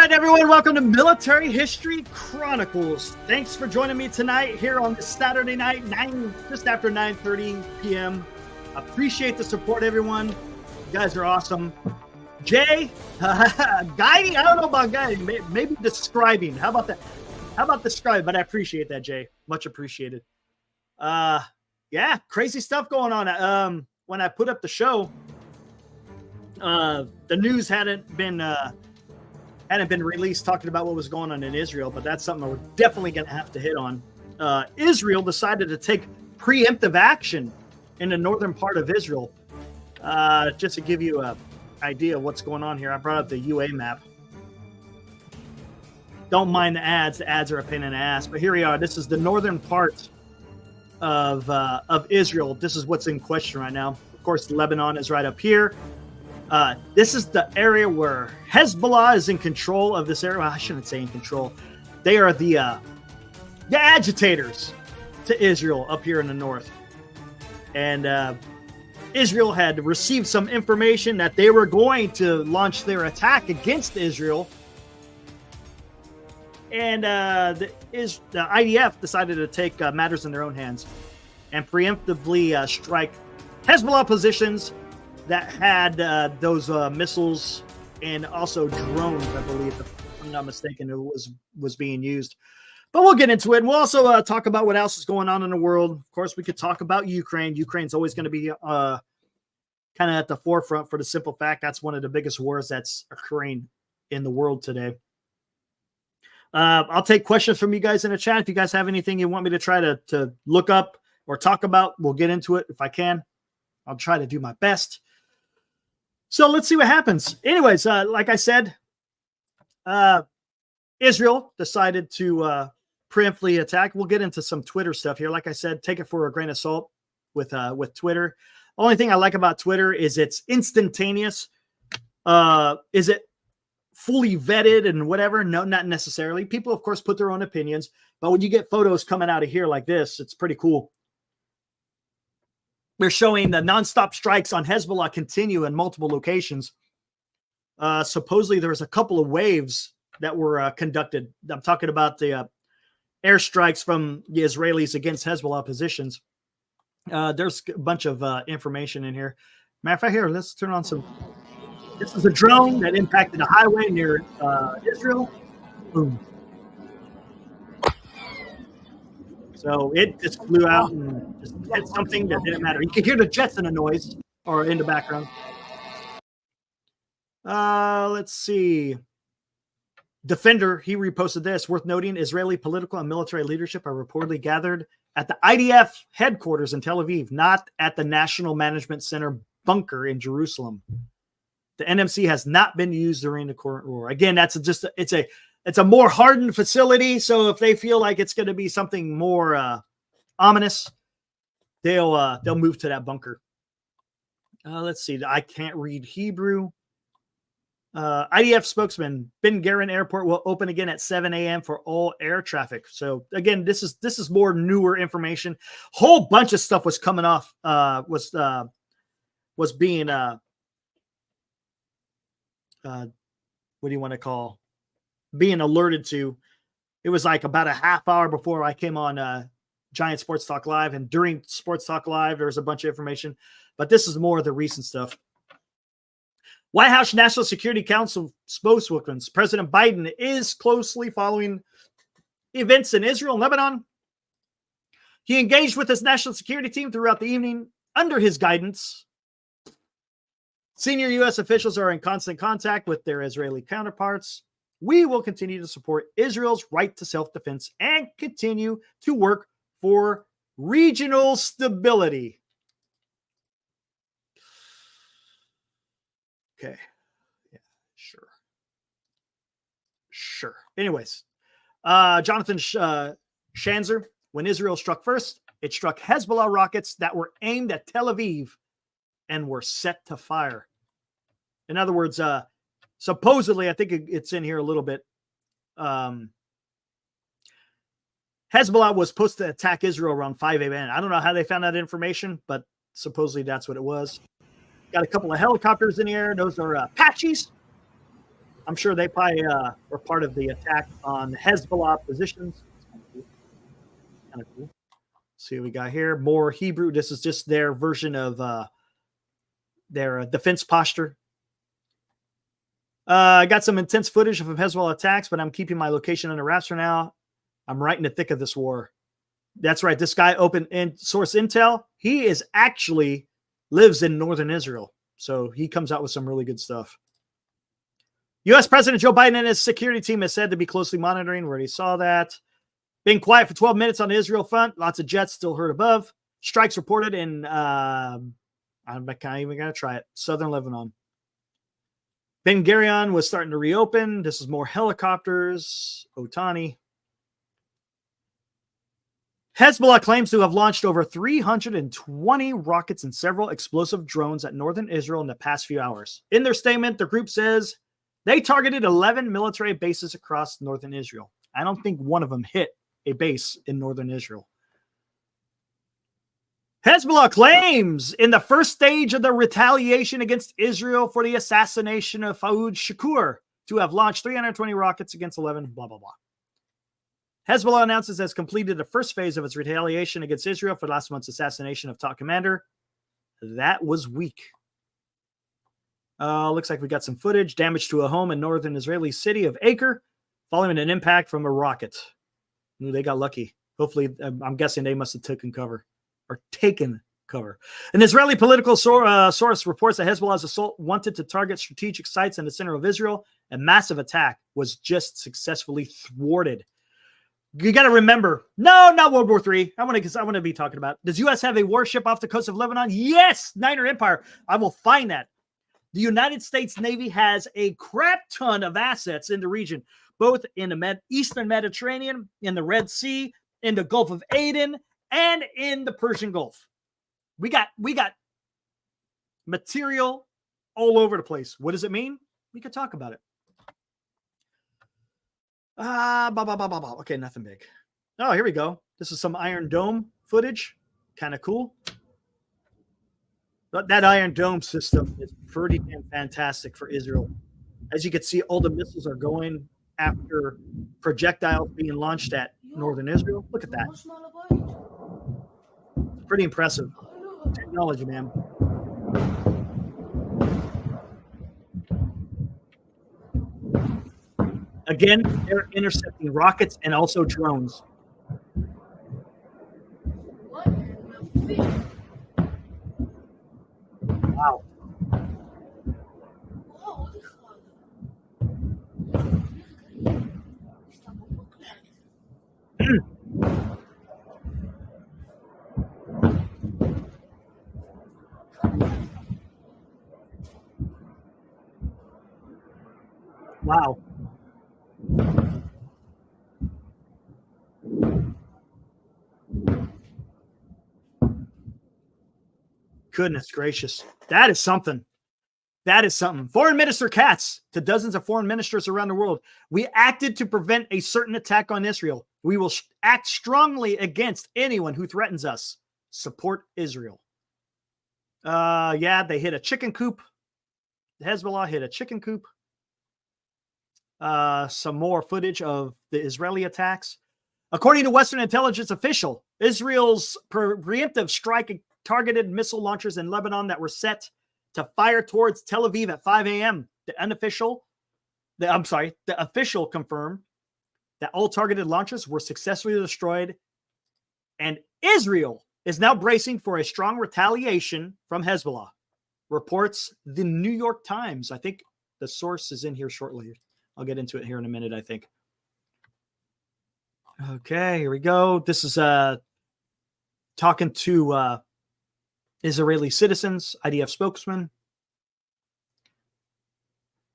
Everyone, welcome to Military History Chronicles. Thanks for joining me tonight here on this Saturday night, just after 9:30 p.m. Appreciate the support, everyone. You guys are awesome. Jay, guiding? I don't know about guiding. Maybe describing. How about that? How about describe? But I appreciate that, Jay. Much appreciated. Yeah, crazy stuff going on. When I put up the show, the news hadn't been released talking about what was going on in Israel, but that's something we're definitely going to have to hit on. Israel decided to take preemptive action in the northern part of Israel. Just to give you an idea of what's going on here, I brought up the UA map. Don't mind the ads. The ads are a pain in the ass, but here we are. This is the northern part of Israel. This is what's in question right now. Of course, Lebanon is right up here. This is the area where Hezbollah is in control of this area. Well, I shouldn't say in control. They are the agitators to Israel up here in the north. And Israel had received some information that they were going to launch their attack against Israel. And the IDF decided to take matters in their own hands and preemptively strike Hezbollah positions that had those missiles and also drones, I believe, if I'm not mistaken, it was being used. But we'll get into it. And we'll also talk about what else is going on in the world. Of course, we could talk about Ukraine. Ukraine's always going to be kind of at the forefront for the simple fact that's one of the biggest wars that's occurring in the world today. I'll take questions from you guys in the chat. If you guys have anything you want me to try to look up or talk about, we'll get into it if I can. I'll try to do my best. So let's see what happens. Anyways, like I said, Israel decided to preemptively attack. We'll get into some Twitter stuff here. Like I said, take it for a grain of salt with Twitter. Only thing I like about Twitter is it's instantaneous. Is it fully vetted and whatever? No, not necessarily. People, of course, put their own opinions. But when you get photos coming out of here like this, it's pretty cool. They're showing the nonstop strikes on Hezbollah continue in multiple locations. Supposedly, there was a couple of waves that were conducted. I'm talking about the airstrikes from the Israelis against Hezbollah positions. There's a bunch of information in here. Matter of fact, here, let's turn on some. This is a drone that impacted a highway near Israel. Boom. So it just flew out and just hit something that didn't matter. You could hear the jets in the noise or in the background. Let's see. Defender, he reposted this. Worth noting, Israeli political and military leadership are reportedly gathered at the IDF headquarters in Tel Aviv, not at the National Management Center bunker in Jerusalem. The NMC has not been used during the current war. Again, it's a more hardened facility. So if they feel like it's going to be something more ominous, they'll move to that bunker. Let's see. I can't read Hebrew. IDF spokesman, Ben Gurion Airport will open again at 7 a.m. for all air traffic. So again, this is more newer information. Whole bunch of stuff was coming off. Was being what do you want to call, being alerted to. It was like about a half hour before I came on Giant Sports Talk Live, and during Sports Talk Live, there was a bunch of information, but this is more of the recent stuff. White House National Security Council spokeswoman, President Biden is closely following events in Israel and Lebanon. He engaged with his national security team throughout the evening under his guidance. Senior U.S. officials are in constant contact with their Israeli counterparts. We will continue to support Israel's right to self-defense and continue to work for regional stability. Okay. Yeah, sure. Anyways, Jonathan Schanzer, when Israel struck first, it struck Hezbollah rockets that were aimed at Tel Aviv and were set to fire. In other words, supposedly, I think it's in here a little bit. Hezbollah was supposed to attack Israel around 5 a.m. I don't know how they found that information, but supposedly that's what it was. Got a couple of helicopters in the air. Those are Apaches. I'm sure they probably were part of the attack on Hezbollah positions. Kind of cool. See what we got here. More Hebrew. This is just their version of their defense posture. I got some intense footage of Hezbollah attacks, but I'm keeping my location under wraps for now. I'm right in the thick of this war. That's right. This guy, open source intel, he is actually lives in northern Israel. So he comes out with some really good stuff. U.S. President Joe Biden and his security team is said to be closely monitoring. We already saw that. Being quiet for 12 minutes on the Israel front. Lots of jets still heard above. Strikes reported in, I'm not even going to try it, southern Lebanon. Ben Gurion was starting to reopen. This is more helicopters. Otani. Hezbollah claims to have launched over 320 rockets and several explosive drones at northern Israel in the past few hours. In their statement, the group says they targeted 11 military bases across northern Israel. I don't think one of them hit a base in northern Israel. Hezbollah claims in the first stage of the retaliation against Israel for the assassination of Fouad Shakur to have launched 320 rockets against 11, blah, blah, blah. Hezbollah announces it has completed the first phase of its retaliation against Israel for last month's assassination of top commander. That was weak. Looks like we got some footage. Damage to a home in northern Israeli city of Acre following an impact from a rocket. Ooh, they got lucky. Hopefully, I'm guessing they must have taken cover. An Israeli political source reports that Hezbollah's assault wanted to target strategic sites in the center of Israel. A massive attack was just successfully thwarted. You got to remember, no, not World War III. I want to be talking about, does U.S. have a warship off the coast of Lebanon? Yes, Niner Empire. I will find that. The United States Navy has a crap ton of assets in the region, both in the Eastern Mediterranean, in the Red Sea, in the Gulf of Aden, and in the Persian Gulf. We got material all over the place. What does it mean? We could talk about it. Okay, nothing big. Oh, here we go. This is some Iron Dome footage. Kind of cool. But that Iron Dome system is pretty fantastic for Israel. As you can see, all the missiles are going after projectiles being launched at northern Israel. Look at that. Pretty impressive technology, man. Again, they're intercepting rockets and also drones. Wow. Wow. Goodness gracious. That is something. That is something. Foreign Minister Katz to dozens of foreign ministers around the world. We acted to prevent a certain attack on Israel. We will act strongly against anyone who threatens us. Support Israel. Yeah, they hit a chicken coop. Hezbollah hit a chicken coop. Some more footage of the Israeli attacks. According to Western intelligence official, Israel's preemptive strike targeted missile launchers in Lebanon that were set to fire towards Tel Aviv at 5 a.m. The official confirmed that all targeted launches were successfully destroyed, and Israel is now bracing for a strong retaliation from Hezbollah, reports the New York Times. I think the source is in here shortly. I'll get into it here in a minute, I think. Okay, here we go. This is talking to Israeli citizens, IDF spokesman.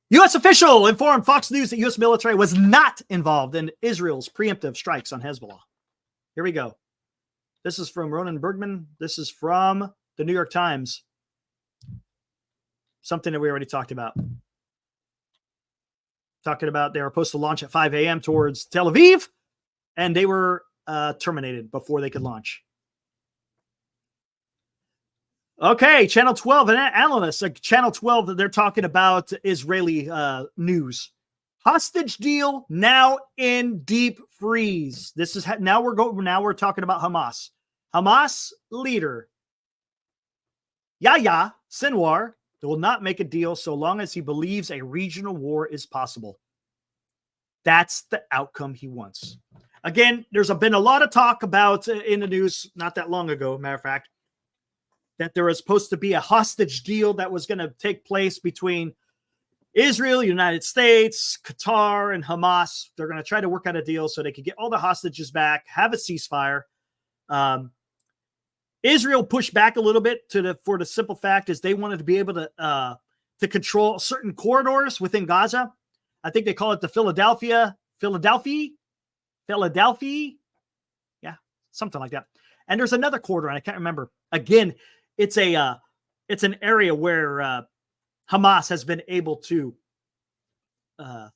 U.S. official informed Fox News that U.S. military was not involved in Israel's preemptive strikes on Hezbollah. Here we go. This is from Ronan Bergman. This is from the New York Times. Something that we already talked about. Talking about they were supposed to launch at 5 a.m. towards Tel Aviv, and they were terminated before they could launch. Okay, Channel 12, an analyst, Channel 12, they're talking about Israeli news. Hostage deal now in deep freeze. This is now we're talking about Hamas. Hamas leader Yahya Sinwar will not make a deal so long as he believes a regional war is possible. That's the outcome he wants. Again, there's been a lot of talk about in the news not that long ago, matter of fact, that there was supposed to be a hostage deal that was going to take place between Israel, United States, Qatar, and Hamas. They're going to try to work out a deal so they could get all the hostages back, have a ceasefire. Israel pushed back a little bit for the simple fact is they wanted to be able to control certain corridors within Gaza. I think they call it the Philadelphia, yeah, something like that. And there's another corridor, and I can't remember. Again, it's an area where Hamas has been able to, what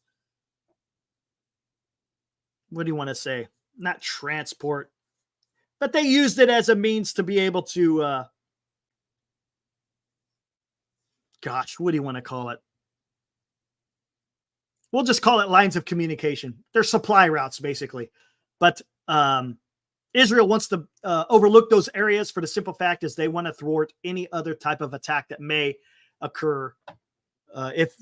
do you want to say? Not transport, but they used it as a means to be able to, gosh, what do you want to call it? We'll just call it lines of communication. They're supply routes, basically. But Israel wants to overlook those areas for the simple fact is they want to thwart any other type of attack that may occur if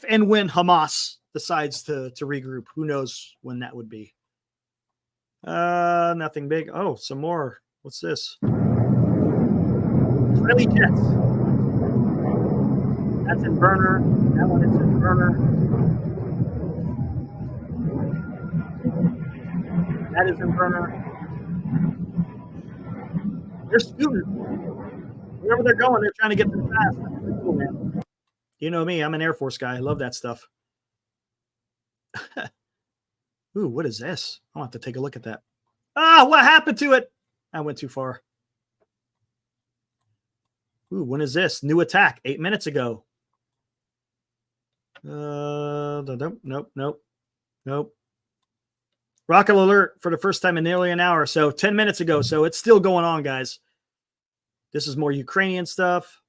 and when Hamas decides to regroup. Who knows when that would be? Nothing big. Oh, some more. What's this? Israeli jets. That's in burner. That one is in burner. That is in burner. They're scooting. Wherever they're going, they're trying to get there fast. That's pretty cool, man. You know me, I'm an Air Force guy. I love that stuff. Ooh, what is this? I'll have to take a look at that. What happened to it? I went too far. Ooh, when is this? New attack 8 minutes ago. Nope. Rocket alert for the first time in nearly an hour. So 10 minutes ago. So it's still going on, guys. This is more Ukrainian stuff.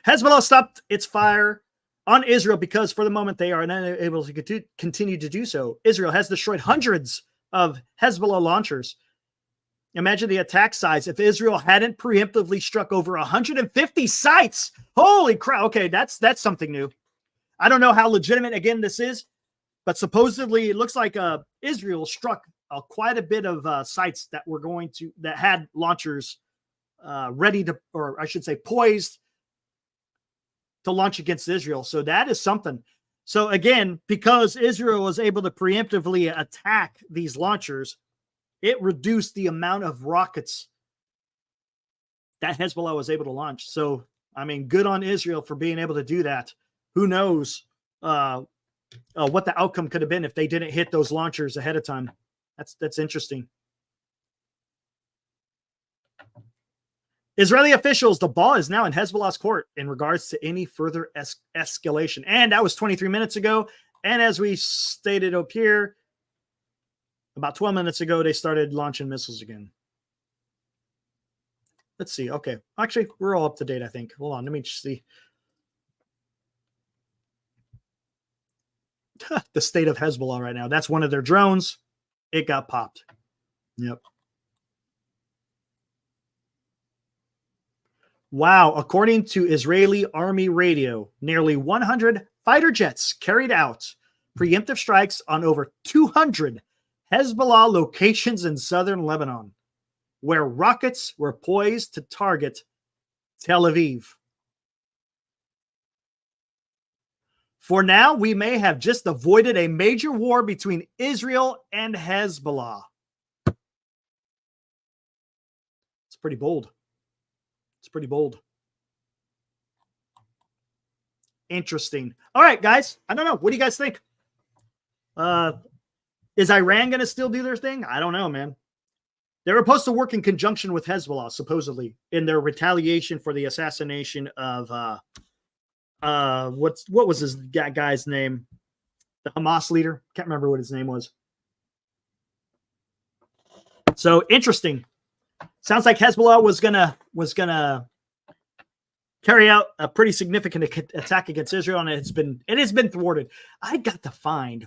Hezbollah stopped its fire on Israel because for the moment they are unable to continue to do so. Israel has destroyed hundreds of Hezbollah launchers. Imagine the attack size if Israel hadn't preemptively struck over 150 sites. Holy crap. Okay, that's something new. I don't know how legitimate, again, this is, but supposedly it looks like Israel struck quite a bit of sites that had launchers ready to, or I should say poised to launch against Israel. So that is something. So again, because Israel was able to preemptively attack these launchers, it reduced the amount of rockets that Hezbollah was able to launch. So, I mean, good on Israel for being able to do that. who knows what the outcome could have been if they didn't hit those launchers ahead of time. That's interesting. Israeli officials, the ball is now in Hezbollah's court in regards to any further escalation. And that was 23 minutes ago. And as we stated up here, about 12 minutes ago, they started launching missiles again. Let's see. Okay. Actually, we're all up to date, I think. Hold on. Let me just see. The state of Hezbollah right now. That's one of their drones. It got popped. Yep. Wow. According to Israeli Army radio, nearly 100 fighter jets carried out preemptive strikes on over 200 Hezbollah locations in southern Lebanon, where rockets were poised to target Tel Aviv. For now, we may have just avoided a major war between Israel and Hezbollah. It's pretty bold. It's pretty bold. Interesting. All right, guys. I don't know. What do you guys think? Is Iran going to still do their thing? I don't know, man. They were supposed to work in conjunction with Hezbollah, supposedly, in their retaliation for the assassination of what was his guy's name? The Hamas leader. Can't remember what his name was. So interesting. Sounds like Hezbollah was gonna carry out a pretty significant attack against Israel, and it has been thwarted. I got to find.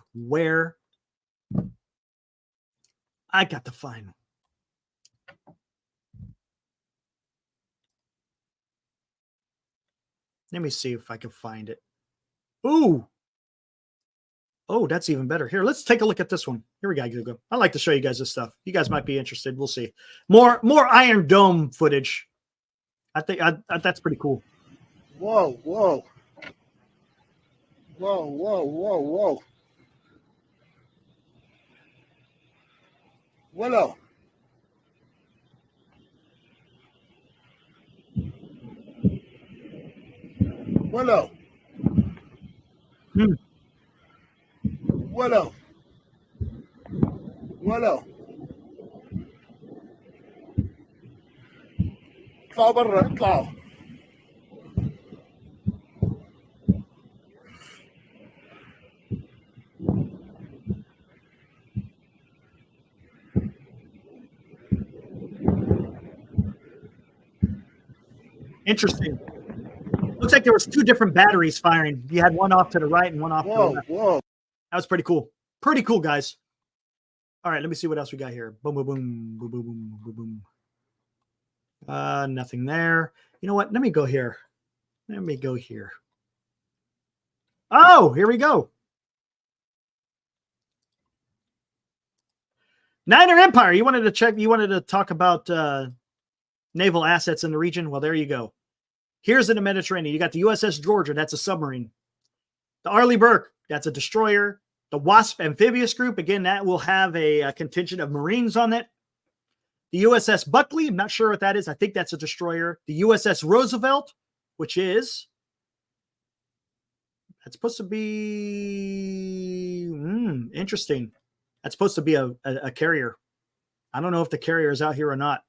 Let me see if I can find it. Ooh. Oh, that's even better. Here, let's take a look at this one. Here we go. I like to show you guys this stuff. You guys might be interested. We'll see. More Iron Dome footage. I think that's pretty cool. Whoa, whoa. Whoa, whoa, whoa, whoa. Willow. Willow. Willow. Willow. اطلعوا برا اطلعوا. Interesting. Looks like there was two different batteries firing. You had one off to the right and one off to the left. Whoa. That was pretty cool. Pretty cool, guys. All right, let me see what else we got here. Boom, boom, boom, boom, boom, boom, boom, boom. Nothing there. You know what? Let me go here. Oh, here we go. Niner Empire. You wanted to talk about naval assets in the region? Well, there you go. Here's in the Mediterranean. You got the USS Georgia. That's a submarine. The Arleigh Burke. That's a destroyer. The Wasp amphibious group. Again, that will have a contingent of Marines on it. The USS Buckley. I'm not sure what that is. I think that's a destroyer. The USS Roosevelt, which is... That's supposed to be... interesting. That's supposed to be a carrier. I don't know if the carrier is out here or not,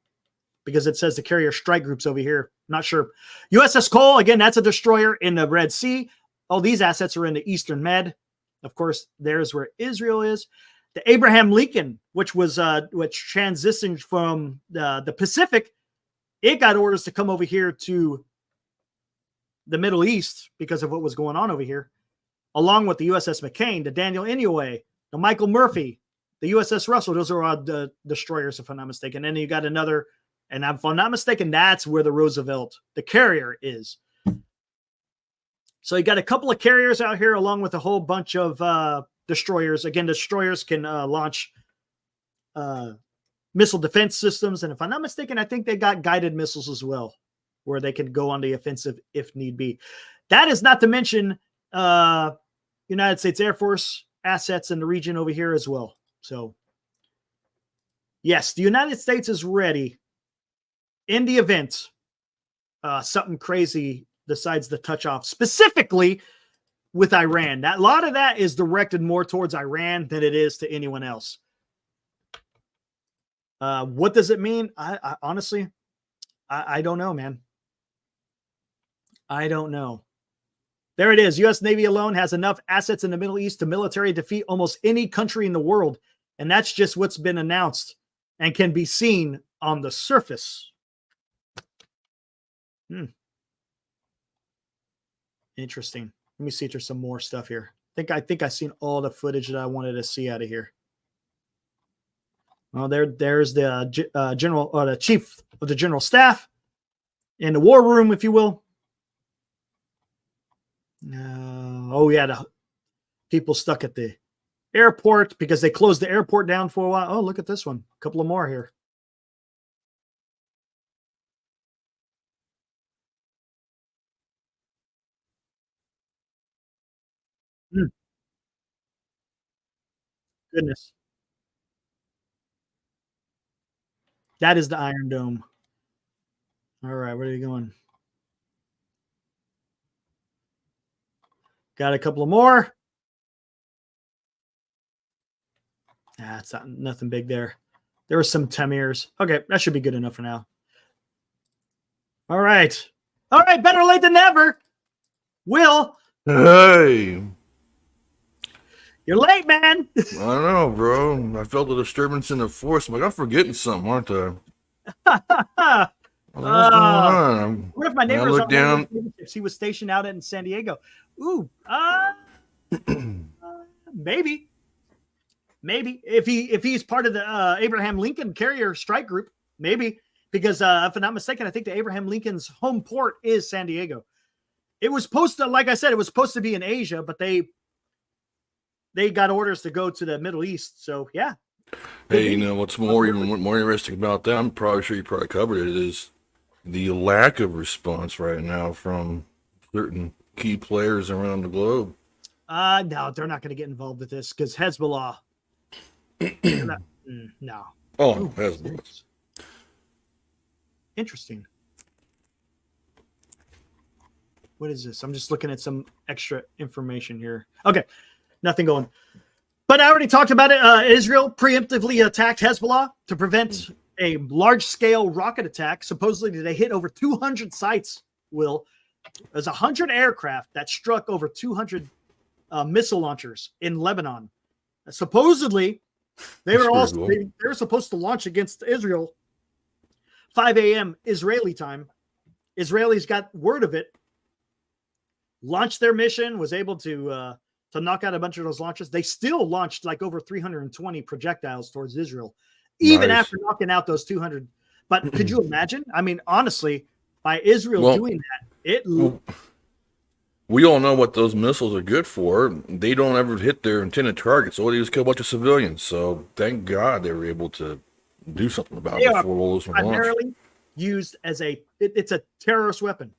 because it says the carrier strike group's over here. Not sure. USS Cole, again, that's a destroyer in the Red Sea. All these assets are in the Eastern Med. Of course, there's where Israel is. The Abraham Lincoln, which transitioned from the Pacific, it got orders to come over here to the Middle East because of what was going on over here, along with the USS McCain, the Daniel Inouye, the Michael Murphy, the USS Russell. Those are all the destroyers, if I'm not mistaken. And then you got another, and if I'm not mistaken, that's where the Roosevelt, the carrier, is. So you got a couple of carriers out here along with a whole bunch of destroyers. Again, destroyers can launch missile defense systems. And if I'm not mistaken, I think they got guided missiles as well, where they can go on the offensive if need be. That is not to mention United States Air Force assets in the region over here as well. So, yes, the United States is ready in the event something crazy decides to touch off. Specifically, with Iran. That a lot of that is directed more towards Iran than it is to anyone else. What does it mean? I honestly, I don't know, man. I don't know. There it is. U.S. Navy alone has enough assets in the Middle East to military defeat almost any country in the world. And that's just what's been announced and can be seen on the surface. Interesting. Let me see if there's some more stuff here. I think I've seen all the footage that I wanted to see out of here. Well, there's the the chief of the general staff in the war room, if you will. The people stuck at the airport because they closed the airport down for a while. Oh, look at this one. A couple of more here. Goodness. That is the Iron Dome. All right, where are you going? Got a couple of more. It's nothing big there. There were some Tamirs. Okay, that should be good enough for now. All right. Better late than never. Will. Hey. You're late, man. I don't know, bro. I felt a disturbance in the force. I'm like, I'm forgetting something, aren't I? What's going on? What if my neighbor look down? He was stationed out in San Diego. Ooh, maybe if he's part of the Abraham Lincoln Carrier Strike Group, maybe, because if I'm not mistaken, I think the Abraham Lincoln's home port is San Diego. It was supposed to, like I said, it was supposed to be in Asia, but they got orders to go to the Middle East. So yeah. Hey, you know what's more interesting about that? I'm probably sure you probably covered it. Is the lack of response right now from certain key players around the globe. No, they're not going to get involved with this because Hezbollah. No. Oh, no, Hezbollah. Interesting. What is this? I'm just looking at some extra information here. Okay, nothing going. But I already talked about it. Israel preemptively attacked Hezbollah to prevent a large-scale rocket attack. Supposedly, they hit over 200 sites, Will. There's 100 aircraft that struck over 200 missile launchers in Lebanon. Supposedly, they were supposed to launch against Israel 5 a.m. Israeli time. Israelis got word of it, launched their mission, was able to knock out a bunch of those launches. They still launched like over 320 projectiles towards Israel, even after knocking out those 200. But could you imagine? I mean, honestly, by Israel doing that, we all know what those missiles are good for. They don't ever hit their intended targets. All they do is kill a bunch of civilians. So thank God they were able to do something about it before all those were primarily used as it's a terrorist weapon.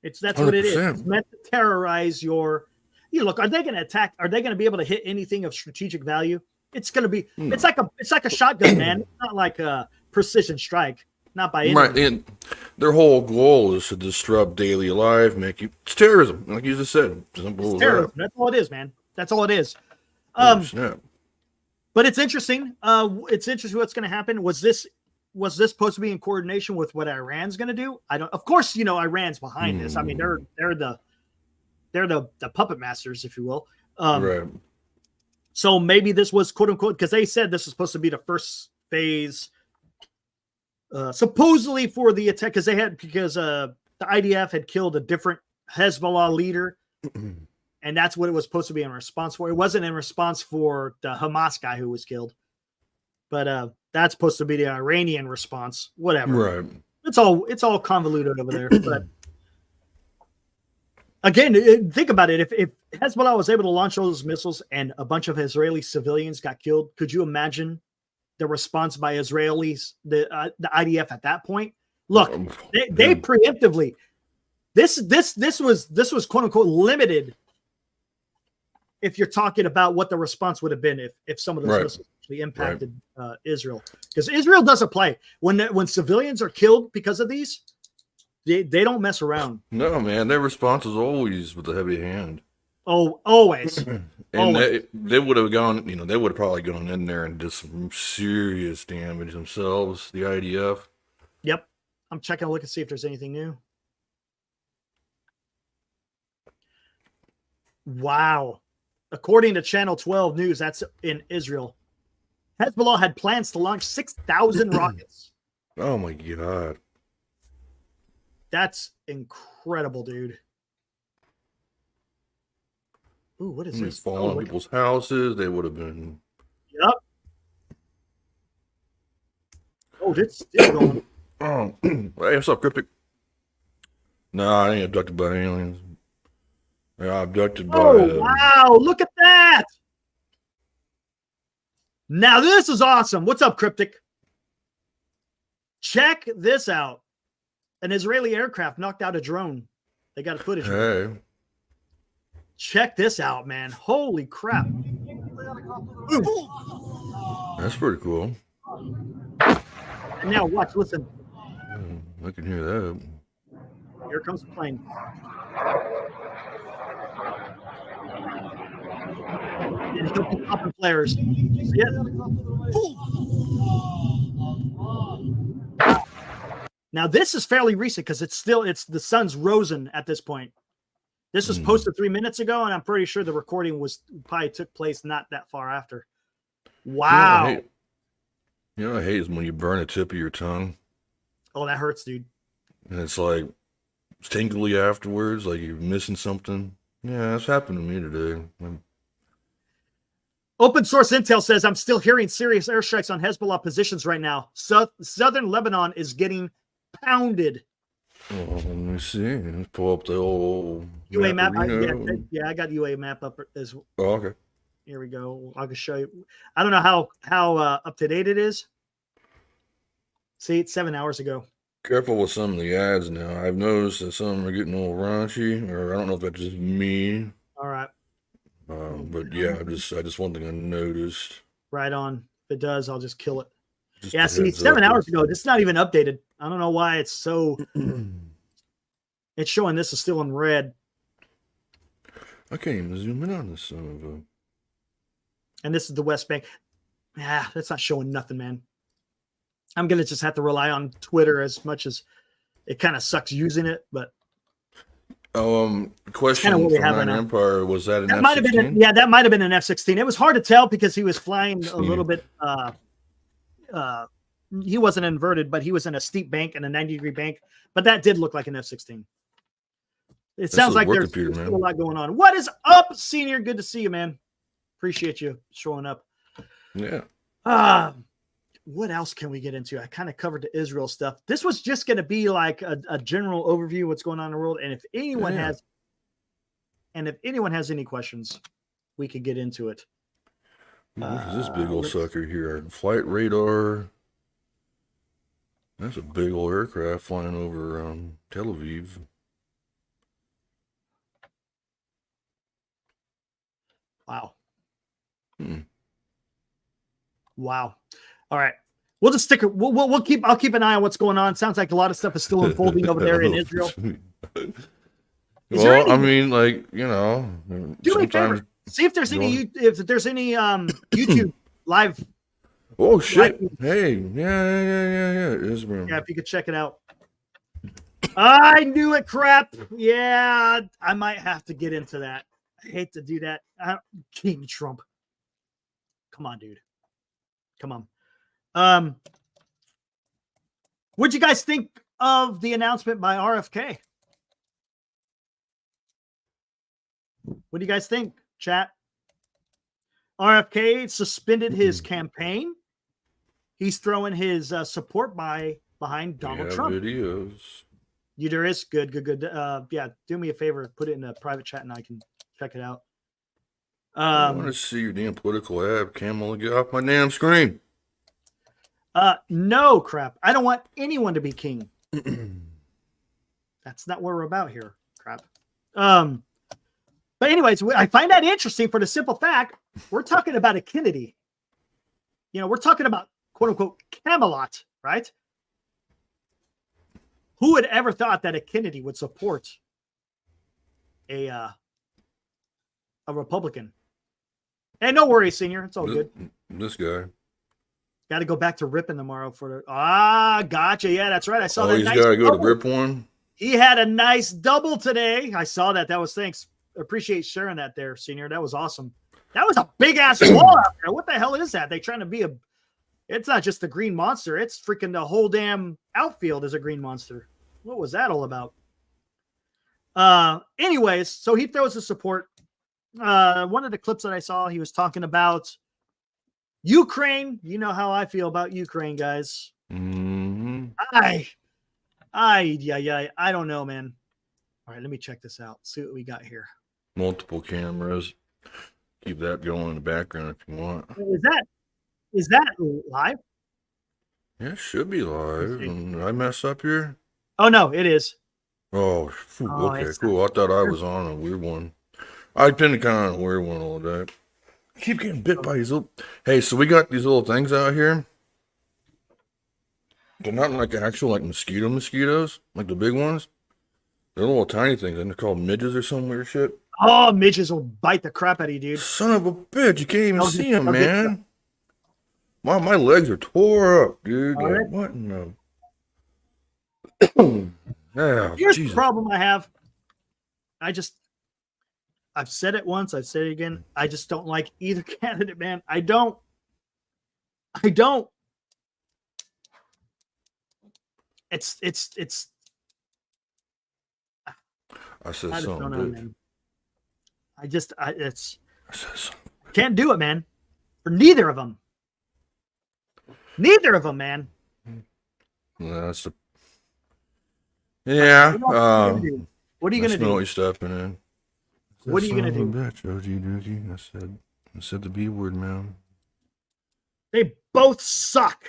That's what it is. It's meant to terrorize your. Look, are they going to attack? Are they going to be able to hit anything of strategic value? It's going to be. It's like a shotgun, man. It's not like a precision strike. Not by any. Right, and their whole goal is to disrupt daily life, it's terrorism, like you just said. It's terrorism. That's all it is, man. That's all it is. But it's interesting. It's interesting what's going to happen. Was this supposed to be in coordination with what Iran's going to do? I don't. Of course, Iran's behind this. I mean, they're the puppet masters, if you will. Right. So maybe this was quote unquote, because they said this was supposed to be the first phase, supposedly for the attack, because the IDF had killed a different Hezbollah leader, and that's what it was supposed to be in response for. It wasn't in response for the Hamas guy who was killed, but that's supposed to be the Iranian response. Whatever. Right. It's all convoluted over there, but. Again, think about it. If Hezbollah was able to launch those missiles and a bunch of Israeli civilians got killed, could you imagine the response by Israelis, the IDF at that point? Look, they preemptively. This was quote unquote limited. If you're talking about what the response would have been if some of those missiles actually impacted Israel, because Israel doesn't play when civilians are killed because of these. They don't mess around. No, man. Their response is always with a heavy hand. Oh, always. And Always. they would have gone, they would have probably gone in there and did some serious damage themselves, the IDF. Yep. I'm checking a look and see if there's anything new. Wow. According to Channel 12 News, that's in Israel. Hezbollah had plans to launch 6,000 rockets. Oh my God. That's incredible, dude. Ooh, what is They this? fall on people's houses. They would have been. Yep. Oh, it's still going. Oh, hey, what's up, Cryptic? Nah, I ain't abducted by aliens. Yeah, abducted by. Oh, wow. Look at that. Now, this is awesome. What's up, Cryptic? Check this out. An Israeli aircraft knocked out a drone. They got footage. Hey. Check this out, man. Holy crap. Ooh. That's pretty cool. And now watch, listen. I can hear that. Here comes the plane. And he'll be popping flares. See it? Now this is fairly recent because it's the sun's risen at this point. This was posted 3 minutes ago, and I'm pretty sure the recording probably took place not that far after. Wow. You know what I hate is when you burn the tip of your tongue. Oh, that hurts, dude. And it's like tingly afterwards, like you're missing something. Yeah, that's happened to me today. Open source intel says I'm still hearing serious airstrikes on Hezbollah positions right now. Southern Lebanon is getting pounded. Oh, let me see. Let's pull up the old UA map. Yeah, I got UA map up as well. Oh, okay. Here we go. I can show you. I don't know how up to date it is. See, it's 7 hours ago. Careful with some of the ads now. I've noticed that some of them are getting a little raunchy, or I don't know if that's just me. All right. But yeah, just one thing I noticed. Right on. If it does, I'll just kill it. Just yeah, see, 7 hours ago. It's not even updated. I don't know why it's so. It's showing this is still in red. I can't even zoom in on this son of a. And this is the West Bank. Yeah, that's not showing nothing, man. I'm gonna just have to rely on Twitter as much as it kind of sucks using it, but. Question from Nine Empire, was that an F-16? Might have been that might have been an F-16. It was hard to tell because he was flying a little bit. He wasn't inverted, but he was in a steep bank and a 90-degree bank. But that did look like an F-16. It sounds like there's still a lot going on. What is up, Senior? Good to see you, man. Appreciate you showing up. Yeah. What else can we get into? I kind of covered the Israel stuff. This was just going to be like a general overview of what's going on in the world. And if anyone has any questions, we could get into it. What is this big old sucker here? Flight radar. That's a big old aircraft flying over Tel Aviv. Wow. Wow. All right. We'll just stick. I'll keep an eye on what's going on. Sounds like a lot of stuff is still unfolding over there in Israel. Well, I mean, like, do me a favor. See if there's any YouTube live. Oh shit! Hey, yeah. Israel. Yeah, if you could check it out. I knew it. Crap. Yeah, I might have to get into that. I hate to do that. King Trump. Come on, dude. Come on. What'd you guys think of the announcement by RFK? What do you guys think, chat? RFK suspended his campaign. He's throwing his support behind Donald Trump. Videos. There is good. Yeah, do me a favor, put it in a private chat, and I can check it out. I want to see your damn political ad, Camel. Get off my damn screen. No, crap. I don't want anyone to be king. That's not what we're about here, crap. But anyways, I find that interesting for the simple fact we're talking about a Kennedy. We're talking about quote unquote Camelot, right? Who had ever thought that a Kennedy would support a a Republican. Hey, no worries, Senior. It's all good. This guy. Got to go back to Ripon tomorrow for the. Gotcha. Yeah, that's right. I saw that. He's nice got to go double. to Rip one. He had a nice double today. I saw that. That was thanks. Appreciate sharing that there, Senior. That was awesome. That was a big ass wall out there. What the hell is that? They trying to be a. It's not just the green monster. It's freaking the whole damn outfield is a green monster. What was that all about? Anyways, so he throws the support. One of the clips that I saw, he was talking about Ukraine. You know how I feel about Ukraine, guys. Mm-hmm. I don't know, man. All right, let me check this out. See what we got here. Multiple cameras. Keep that going in the background if you want. Is that live? Yeah, it should be live. Did I mess up here? Oh no, it is. Oh, okay, cool. I thought I was on a weird one. I've been kind of a weird one all day. I keep getting bit by these little. Hey, so we got these little things out here. They're not like actual like mosquitoes, like the big ones. They're little tiny things, and they're called midges or some weird shit. Oh, midges will bite the crap out of you, dude. Son of a bitch! You can't even see them, man. My legs are tore up, dude. Like, right. What in the? Yeah, here's Jesus. The problem I have. I've said it once. I've said it again. I just don't like either candidate, man. I don't. It's. I said something. I can't do it, man. For neither of them. Neither of them, man. That's the. Yeah. What are you gonna do? What you're stepping in. What are you gonna do? Bitch, OG Dookie. I said the B word, man. They both suck.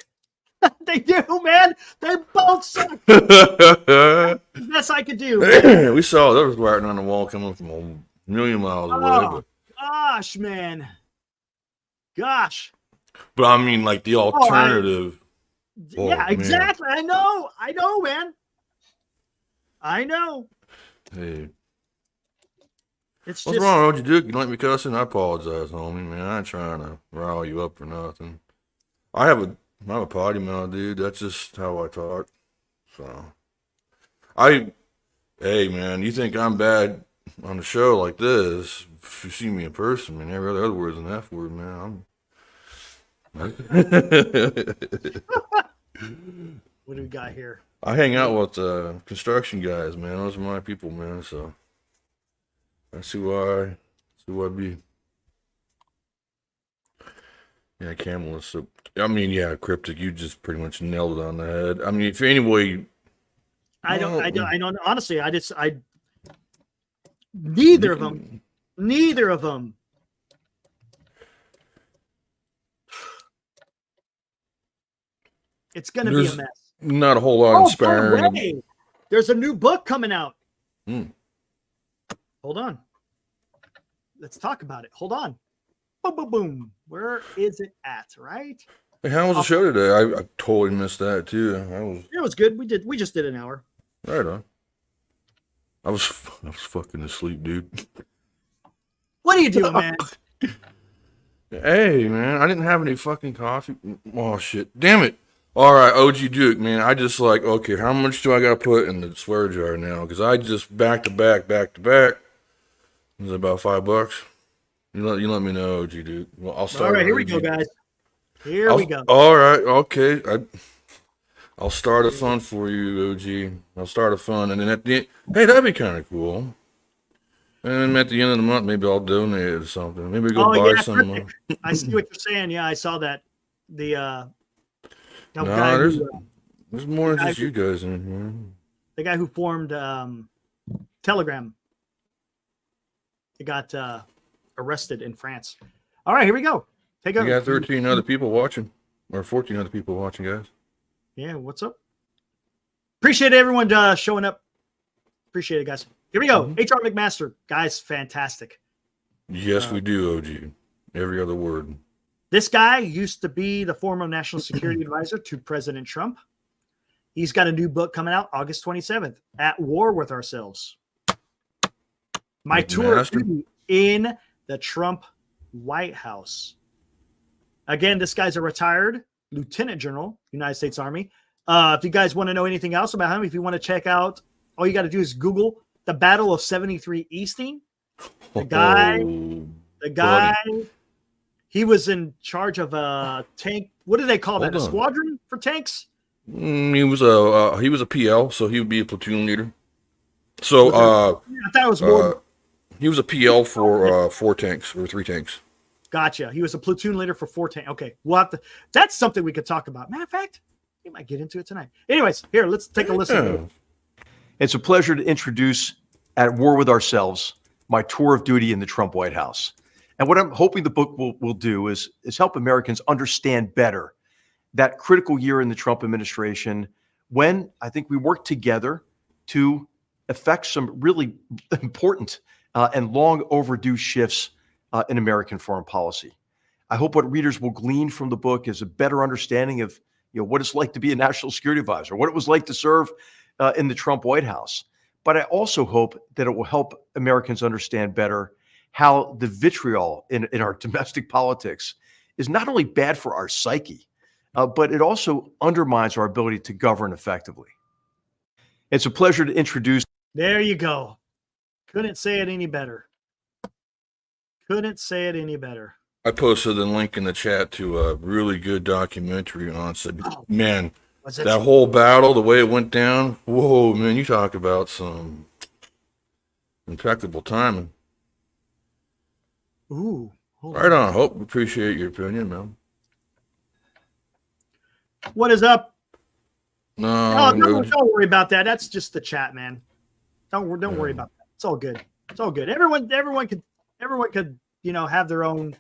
They do, man. They both suck. Best I could do. We saw there was writing on the wall coming from a million miles away. But... Gosh, man. Gosh. But I mean, like the alternative. Yeah, exactly. Man. I know, man. I know. Hey. What's wrong, OG Duke? You like me cussing? I apologize, homie, man. I ain't trying to rile you up or nothing. I'm a potty mouth, dude. That's just how I talk. So, hey, man, you think I'm bad on the show like this? If you see me in person, man, every other word's an F word, man. What do we got here? I hang out with construction guys, man. Those are my people, man. So that's who I be. Yeah, Camel is so. I mean, yeah, Cryptic. You just pretty much nailed it on the head. I mean, if anyway. I don't. Honestly, neither of them. It's going to be a mess. Not a whole lot inspiring. There's a new book coming out. Hold on. Let's talk about it. Hold on. Boom, boom, boom. Where is it at? Right? Hey, how was the show today? I totally missed that too. It was good. We just did an hour. Right on. I was fucking asleep, dude. What are you doing, man? Hey, man, I didn't have any fucking coffee. Oh shit! Damn it! All right, OG Duke, man. I just like, okay, how much do I got to put in the swear jar now? Because I just back to back. It was about $5. You let me know, OG Duke. Well, I'll start. All right, here we go, guys. Here we go. All right, okay. I'll start a fund for you, OG. I'll start a fund, and then at the end, hey, that'd be kind of cool. And then at the end of the month, maybe I'll donate it or something. Maybe go buy some. I see what you're saying. Yeah, I saw that. There's more than just you guys in here. The guy who formed Telegram, he got arrested in France. All right, here we go. Take over. You got 13 other people watching, or 14 other people watching, guys. Yeah, what's up? Appreciate everyone showing up. Appreciate it, guys. Here we go. HR McMaster, guys, fantastic. Yes, we do, OG. Every other word. This guy used to be the former national security advisor to President Trump. He's got a new book coming out August 27th, At War with Ourselves. My tour in the Trump White House. Again, this guy's a retired lieutenant general, United States Army. If you guys want to know anything else about him, if you want to check out, all you got to do is Google the Battle of 73 Easting. The guy, he was in charge of a tank. What do they call that? A squadron for tanks? He was a PL, so he would be a platoon leader. So I thought it was more. He was a PL for 4 tanks or 3 tanks. Gotcha. He was a platoon leader for 4 tanks. Okay, we'll have to. That's something we could talk about. Matter of fact, we might get into it tonight. Anyways, here, let's take a listen. It's a pleasure to introduce At War with Ourselves, my tour of duty in the Trump White House. And what I'm hoping the book will do is help Americans understand better that critical year in the Trump administration when I think we worked together to effect some really important and long overdue shifts in American foreign policy. I hope what readers will glean from the book is a better understanding of what it's like to be a national security advisor, what it was like to serve in the Trump White House. But I also hope that it will help Americans understand better how the vitriol in our domestic politics is not only bad for our psyche, but it also undermines our ability to govern effectively. It's a pleasure to introduce. There you go. Couldn't say it any better. Couldn't say it any better. I posted a link in the chat to a really good documentary on said, man, that whole battle, the way it went down. Whoa, man, you talk about some impeccable timing. Ooh. Right on, Hope. Appreciate your opinion, man. What is up? No, don't worry about that. That's just the chat, man. Don't worry about that. It's all good. It's all good. Everyone could have their own.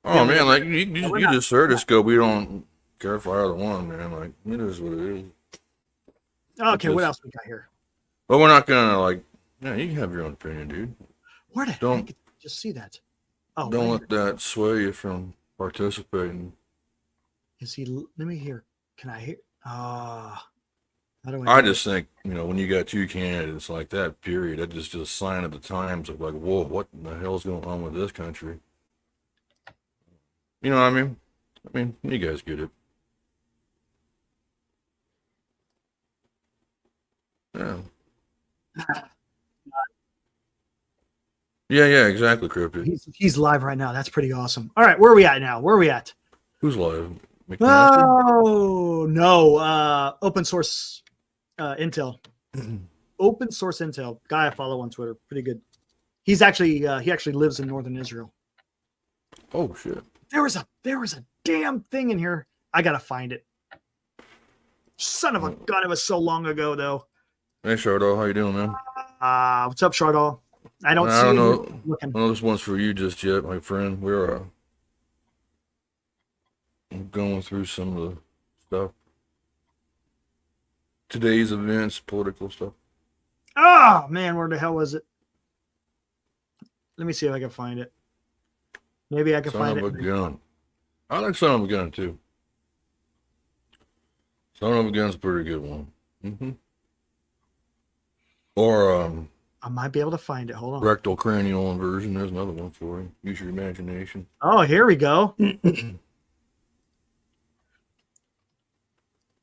Oh man, like you just heard us go. We don't care for either one, man. Like it is what it is. Okay, what else we got here? But we're not gonna you can have your own opinion, dude. Where the heck did you just see that? Oh, don't let that sway you from participating. Is he? Let me hear. Can I hear? How do I just think when you got 2 candidates like that, period, that's just a sign of the times of like, whoa, what in the hell's going on with this country? You know what I mean? I mean, you guys get it. Yeah. Yeah, exactly, Cryptid. He's live right now. That's pretty awesome. All right, where are we at now? Where are we at? Who's live? Oh no! Open source intel. Open source intel guy I follow on Twitter. Pretty good. He's actually he actually lives in northern Israel. Oh shit! There was a damn thing in here. I gotta find it. Son of a gun! It was so long ago though. Hey Shardo, how you doing, man? What's up, Shardo? I don't know this one's for you just yet, my friend. We're going through some of the stuff. Today's events, political stuff. Oh man, where the hell was it? Let me see if I can find it. Maybe I can find it. Son of a gun. I like Son of a Gun too. Son of a Gun's a pretty good one. Mm-hmm. Or I might be able to find it. Hold on. Rectal cranial inversion. There's another one for you. Use your imagination. Oh, here we go.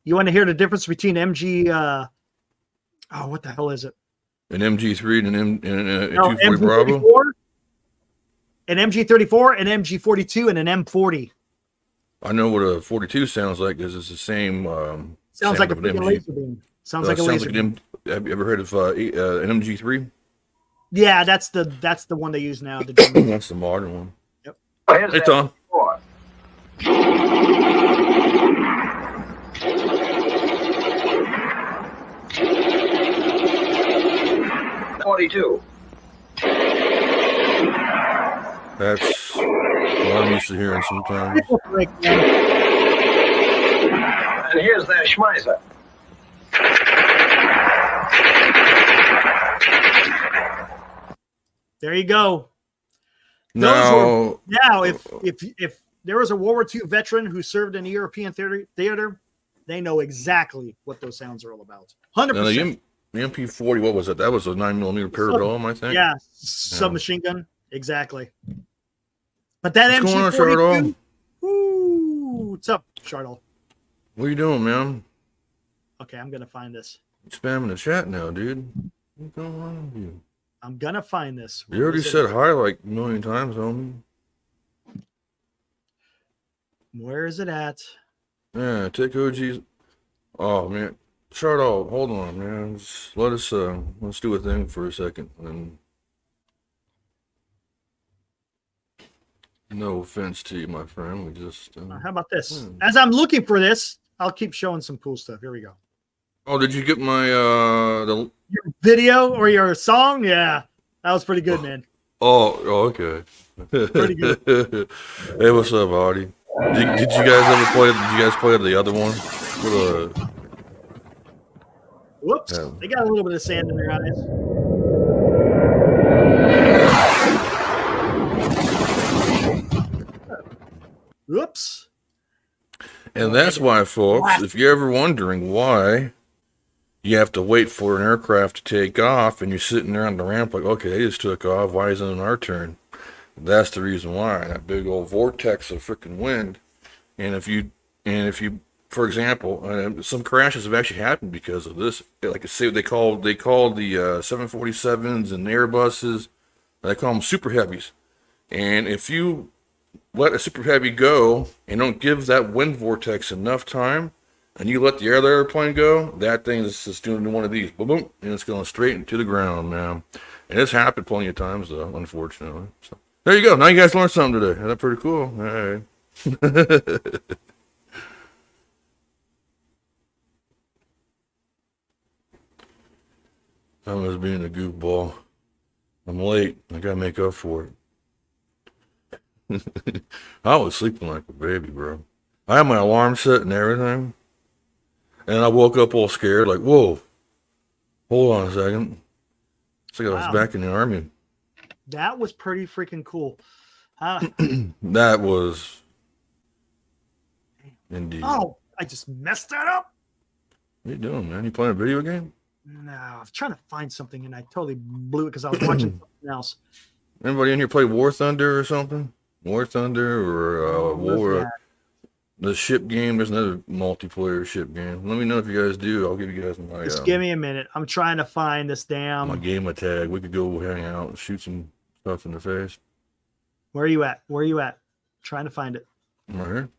You want to hear the difference between MG? What the hell is it? An MG3 and an 240 MG34, Bravo. An MG34, an MG42, and an M40. I know what a 42 sounds like because it's the same. Sounds like a laser beam. Sounds like a laser beam. Have you ever heard of an MG3? Yeah, that's the one they use now. That's the modern one. Yep. Hey, Tom. 42. That's what I'm used to hearing sometimes. And here's their Schmeiser. There you go. Now, if there was a World War II veteran who served in the European theater, they know exactly what those sounds are all about. 100%. The MP40, what was it? That was a 9mm Parabellum, I think. Yeah, submachine gun. Exactly. But that What's going on, MG42. Shardol? Ooh, what's up, Shardol? What are you doing, man? Okay, I'm gonna find this. You spamming the chat now, dude. What's going on with you? I'm gonna find this. You already said hi like a million times, homie. Where is it at? Yeah, take OG's. Oh man, Shardol, hold on, man. Just let's do a thing for a second. And no offense to you, my friend. We just. How about this? As I'm looking for this, I'll keep showing some cool stuff. Here we go. Oh, did you get my Your video or your song? Yeah, that was pretty good, man. okay. Pretty good. Hey, what's up, Audie? Did you guys ever play? Did you guys play the other one? Whoops! Yeah. They got a little bit of sand in their eyes. Whoops! And that's why, folks, if you're ever wondering why you have to wait for an aircraft to take off and you're sitting there on the ramp like, okay, they just took off, why isn't it our turn? That's the reason why. That big old vortex of freaking wind. And if you, for example, some crashes have actually happened because of this. Like I say, they call the 747s and Airbuses, they call them super heavies. And if you let a super heavy go and don't give that wind vortex enough time, and you let the other airplane go, that thing is just doing one of these, boom, boom, and it's going straight into the ground, man. And it's happened plenty of times, though, unfortunately. So, there you go. Now you guys learned something today. Isn't that pretty cool? All right. I was being a goofball. I'm late. I gotta make up for it. I was sleeping like a baby, bro. I had my alarm set and everything. And I woke up all scared, like, whoa, hold on a second. It's like I was back in the army. That was pretty freaking cool. That was indeed. Oh, I just messed that up. What are you doing, man? You playing a video game? No, I was trying to find something and I totally blew it because I was watching something else. Anybody in here play War Thunder or something? War Thunder or War... The ship game, there's another multiplayer ship game. Let me know if you guys do. I'll give you guys my... Just give me a minute. I'm trying to find this damn... My gamer tag. We could go hang out and shoot some stuff in the face. Where are you at? Where are you at? Trying to find it. Right here?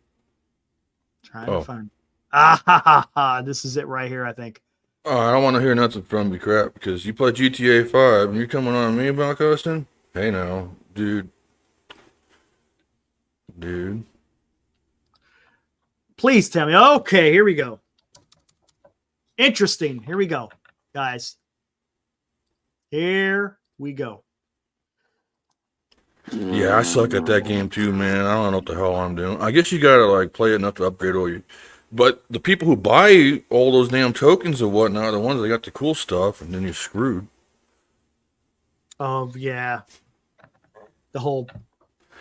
Trying to find it. Ah, ha, ha, ha. This is it right here, I think. Oh, I don't want to hear nothing from you crap because you play GTA 5 and you're coming on me about coasting? Hey now, dude. Please tell me. Okay, here we go. Interesting. Here we go, guys. Here we go. Yeah, I suck at that game too, man. I don't know what the hell I'm doing. I guess you gotta like play it enough to upgrade all your... But the people who buy all those damn tokens and whatnot are the ones that got the cool stuff, and then you're screwed. Oh, yeah. The whole...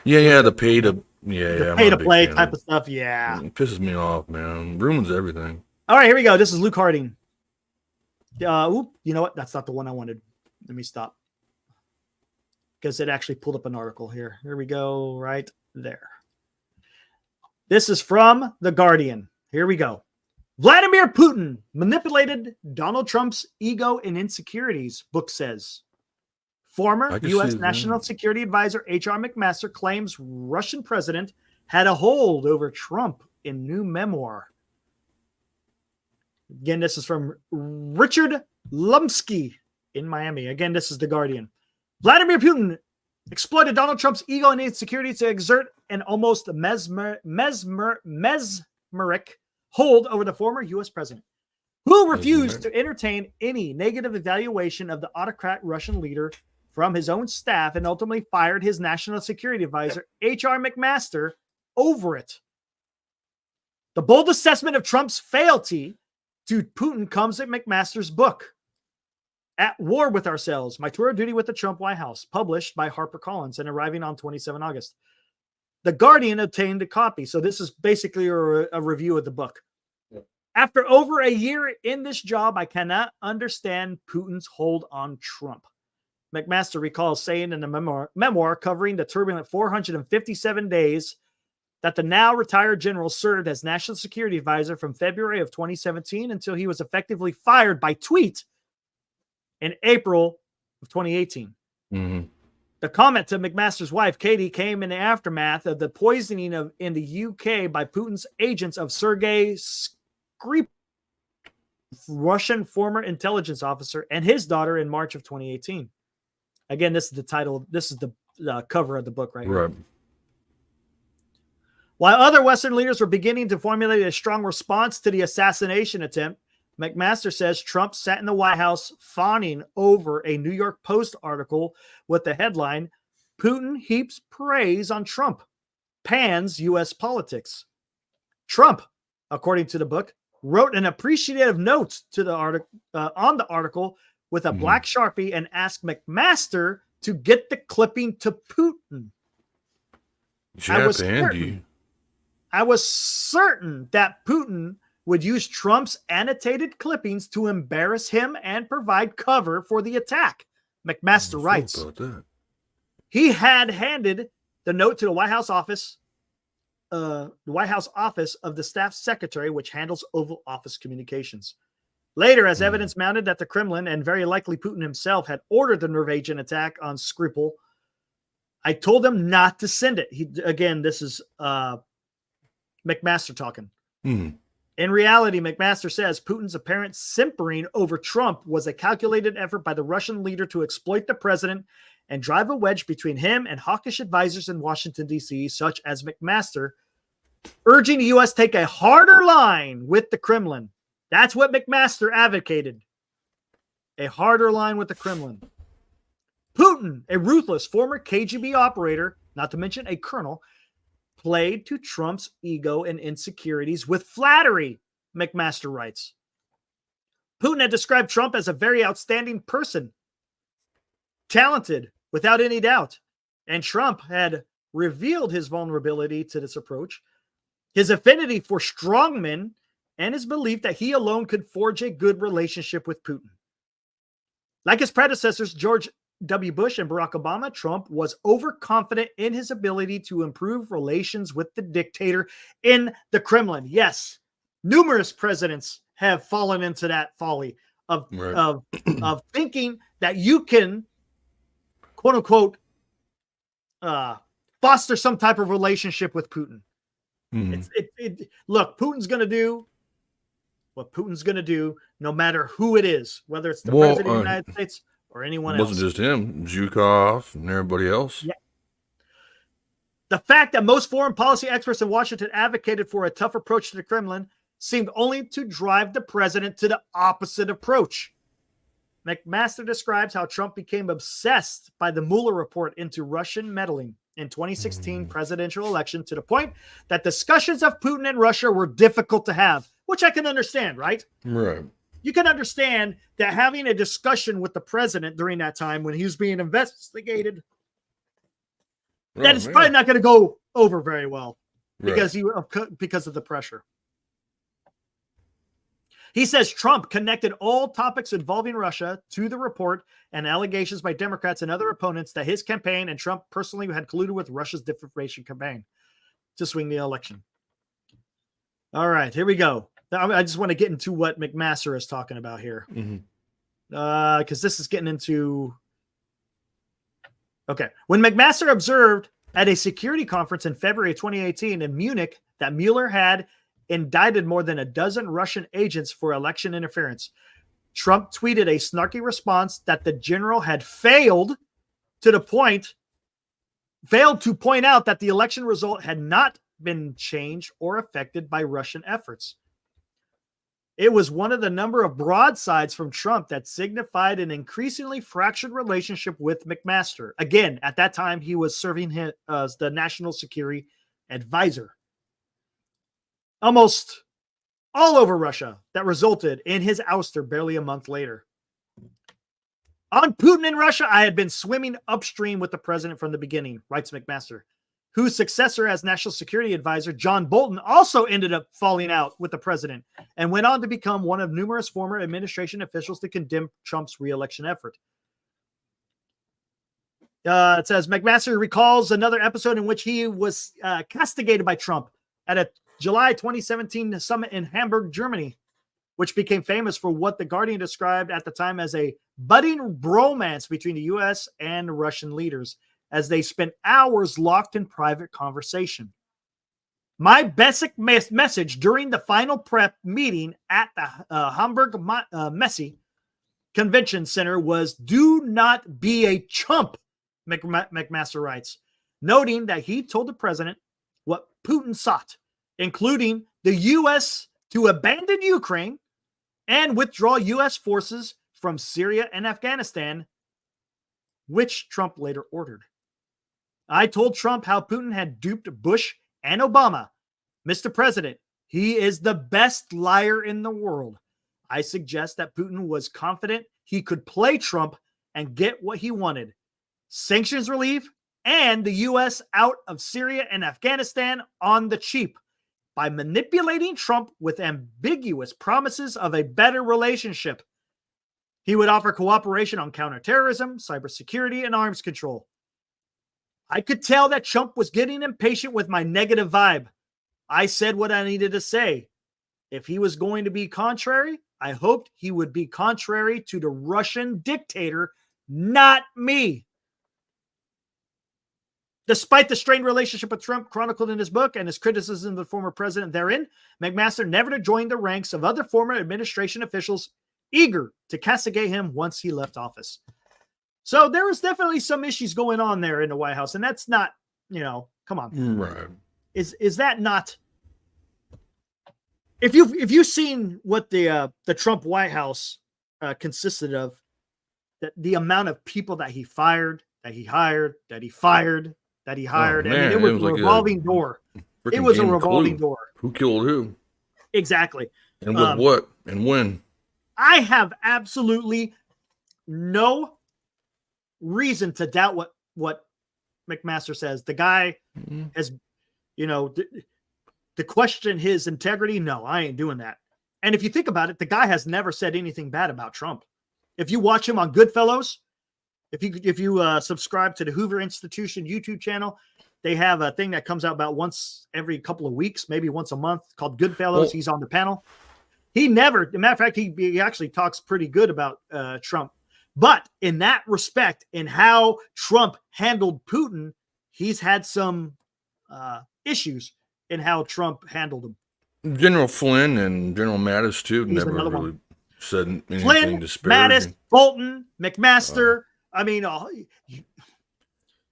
Yeah, the pay to... Yeah, pay to play type of stuff, yeah. It pisses me off, man. Ruins everything. All right, here we go. This is Luke Harding. You know what? That's not the one I wanted. Let me stop. Because it actually pulled up an article here. Here we go, right there. This is from The Guardian. Here we go. Vladimir Putin manipulated Donald Trump's ego and insecurities, book says. Former U.S. National Security Advisor H.R. McMaster claims Russian president had a hold over Trump in new memoir. Again, this is from Richard Lumsky in Miami. Again, this is The Guardian. Vladimir Putin exploited Donald Trump's ego and insecurity to exert an almost mesmeric hold over the former U.S. president, who refused to entertain any negative evaluation of the autocrat Russian leader from his own staff and ultimately fired his national security advisor, H.R. McMaster, over it. The bold assessment of Trump's fealty to Putin comes at McMaster's book, At War with Ourselves, My Tour of Duty with the Trump White House, published by HarperCollins and arriving on 27 August. The Guardian obtained a copy. So this is basically a review of the book. Yeah. After over a year in this job, I cannot understand Putin's hold on Trump. McMaster recalls saying in the memoir covering the turbulent 457 days that the now retired general served as national security advisor from February of 2017 until he was effectively fired by tweet in April of 2018. Mm-hmm. The comment to McMaster's wife, Katie, came in the aftermath of the poisoning in the UK by Putin's agents of Sergei Skripal, Russian former intelligence officer, and his daughter in March of 2018. Again, this is the title. This is the cover of the book right here. Right. While other Western leaders were beginning to formulate a strong response to the assassination attempt, McMaster says Trump sat in the White House fawning over a New York Post article with the headline, "Putin heaps praise on Trump, pans U.S. politics." Trump, according to the book, wrote an appreciative note to the article on the article with a black Sharpie and asked McMaster to get the clipping to Putin. I was certain that Putin would use Trump's annotated clippings to embarrass him and provide cover for the attack, McMaster writes. He had handed the note to the White House office of the staff secretary, which handles Oval Office communications. Later, as evidence mounted that the Kremlin and very likely Putin himself had ordered the Norwegian attack on Skripal, I told him not to send it. This is McMaster talking. In reality, McMaster says Putin's apparent simpering over Trump was a calculated effort by the Russian leader to exploit the president and drive a wedge between him and hawkish advisors in Washington, D.C., such as McMaster, urging the U.S. take a harder line with the Kremlin. That's what McMaster advocated. A harder line with the Kremlin. Putin, a ruthless former KGB operator, not to mention a colonel, played to Trump's ego and insecurities with flattery, McMaster writes. Putin had described Trump as a very outstanding person, talented, without any doubt, and Trump had revealed his vulnerability to this approach, his affinity for strongmen, and his belief that he alone could forge a good relationship with Putin. Like his predecessors, George W. Bush and Barack Obama, Trump was overconfident in his ability to improve relations with the dictator in the Kremlin. Yes, numerous presidents have fallen into that folly of thinking that you can, quote unquote, foster some type of relationship with Putin. Look, Putin's going to do what Putin's going to do, no matter who it is, whether it's the president of the United States or anyone else. It wasn't just him, Zhukov and everybody else. Yeah. The fact that most foreign policy experts in Washington advocated for a tough approach to the Kremlin seemed only to drive the president to the opposite approach. McMaster describes how Trump became obsessed by the Mueller report into Russian meddling in 2016 presidential election to the point that discussions of Putin and Russia were difficult to have, which I can understand, right? Right. You can understand that having a discussion with the president during that time when he was being investigated, that it's probably not going to go over very well because of the pressure. He says Trump connected all topics involving Russia to the report and allegations by Democrats and other opponents that his campaign and Trump personally had colluded with Russia's disinformation campaign to swing the election. All right, here we go. I just want to get into what McMaster is talking about here. Because this is getting into... Okay. When McMaster observed at a security conference in February 2018 in Munich that Mueller had indicted more than a dozen Russian agents for election interference, Trump tweeted a snarky response that the general had failed to point out that the election result had not been changed or affected by Russian efforts. It was one of the number of broadsides from Trump that signified an increasingly fractured relationship with McMaster. Again, at that time, he was serving him as the national security advisor. Almost all over Russia that resulted in his ouster barely a month later. On Putin in Russia, I had been swimming upstream with the president from the beginning, writes McMaster, whose successor as national security advisor, John Bolton, also ended up falling out with the president and went on to become one of numerous former administration officials to condemn Trump's re-election effort. It says McMaster recalls another episode in which he was castigated by Trump at a July 2017 summit in Hamburg, Germany, which became famous for what The Guardian described at the time as a budding bromance between the U.S. and Russian leaders as they spent hours locked in private conversation. My basic message during the final prep meeting at the Hamburg Messe Convention Center was, do not be a chump, McMaster writes, noting that he told the president what Putin sought, including the U.S. to abandon Ukraine and withdraw U.S. forces from Syria and Afghanistan, which Trump later ordered. I told Trump how Putin had duped Bush and Obama. Mr. President, he is the best liar in the world. I suggest that Putin was confident he could play Trump and get what he wanted: sanctions relief and the U.S. out of Syria and Afghanistan on the cheap by manipulating Trump with ambiguous promises of a better relationship. He would offer cooperation on counterterrorism, cybersecurity, and arms control. I could tell that Trump was getting impatient with my negative vibe. I said what I needed to say. If he was going to be contrary, I hoped he would be contrary to the Russian dictator, not me. Despite the strained relationship with Trump chronicled in his book and his criticism of the former president therein, McMaster never joined the ranks of other former administration officials eager to castigate him once he left office. So there was definitely some issues going on there in the White House, and that's not, come on. Right. Is that not? If you've seen what the Trump White House consisted of, the amount of people that he fired, that he hired, that he fired, that he hired, man, it was a like revolving door. It was a revolving door. Who killed who? Exactly. And with what? And when? I have absolutely no reason to doubt what McMaster says. The guy has, to question his integrity. No, I ain't doing that. And if you think about it, the guy has never said anything bad about Trump. If you watch him on Goodfellas, if you subscribe to the Hoover Institution YouTube channel, they have a thing that comes out about once every couple of weeks, maybe once a month, called Goodfellas. Well, he's on the panel. He never, as a matter of fact, he actually talks pretty good about Trump. But in that respect, in how Trump handled Putin, he's had some issues in how Trump handled him. General Flynn and General Mattis, too, never really said anything Flynn, disparaging. Mattis, Bolton, McMaster. I mean,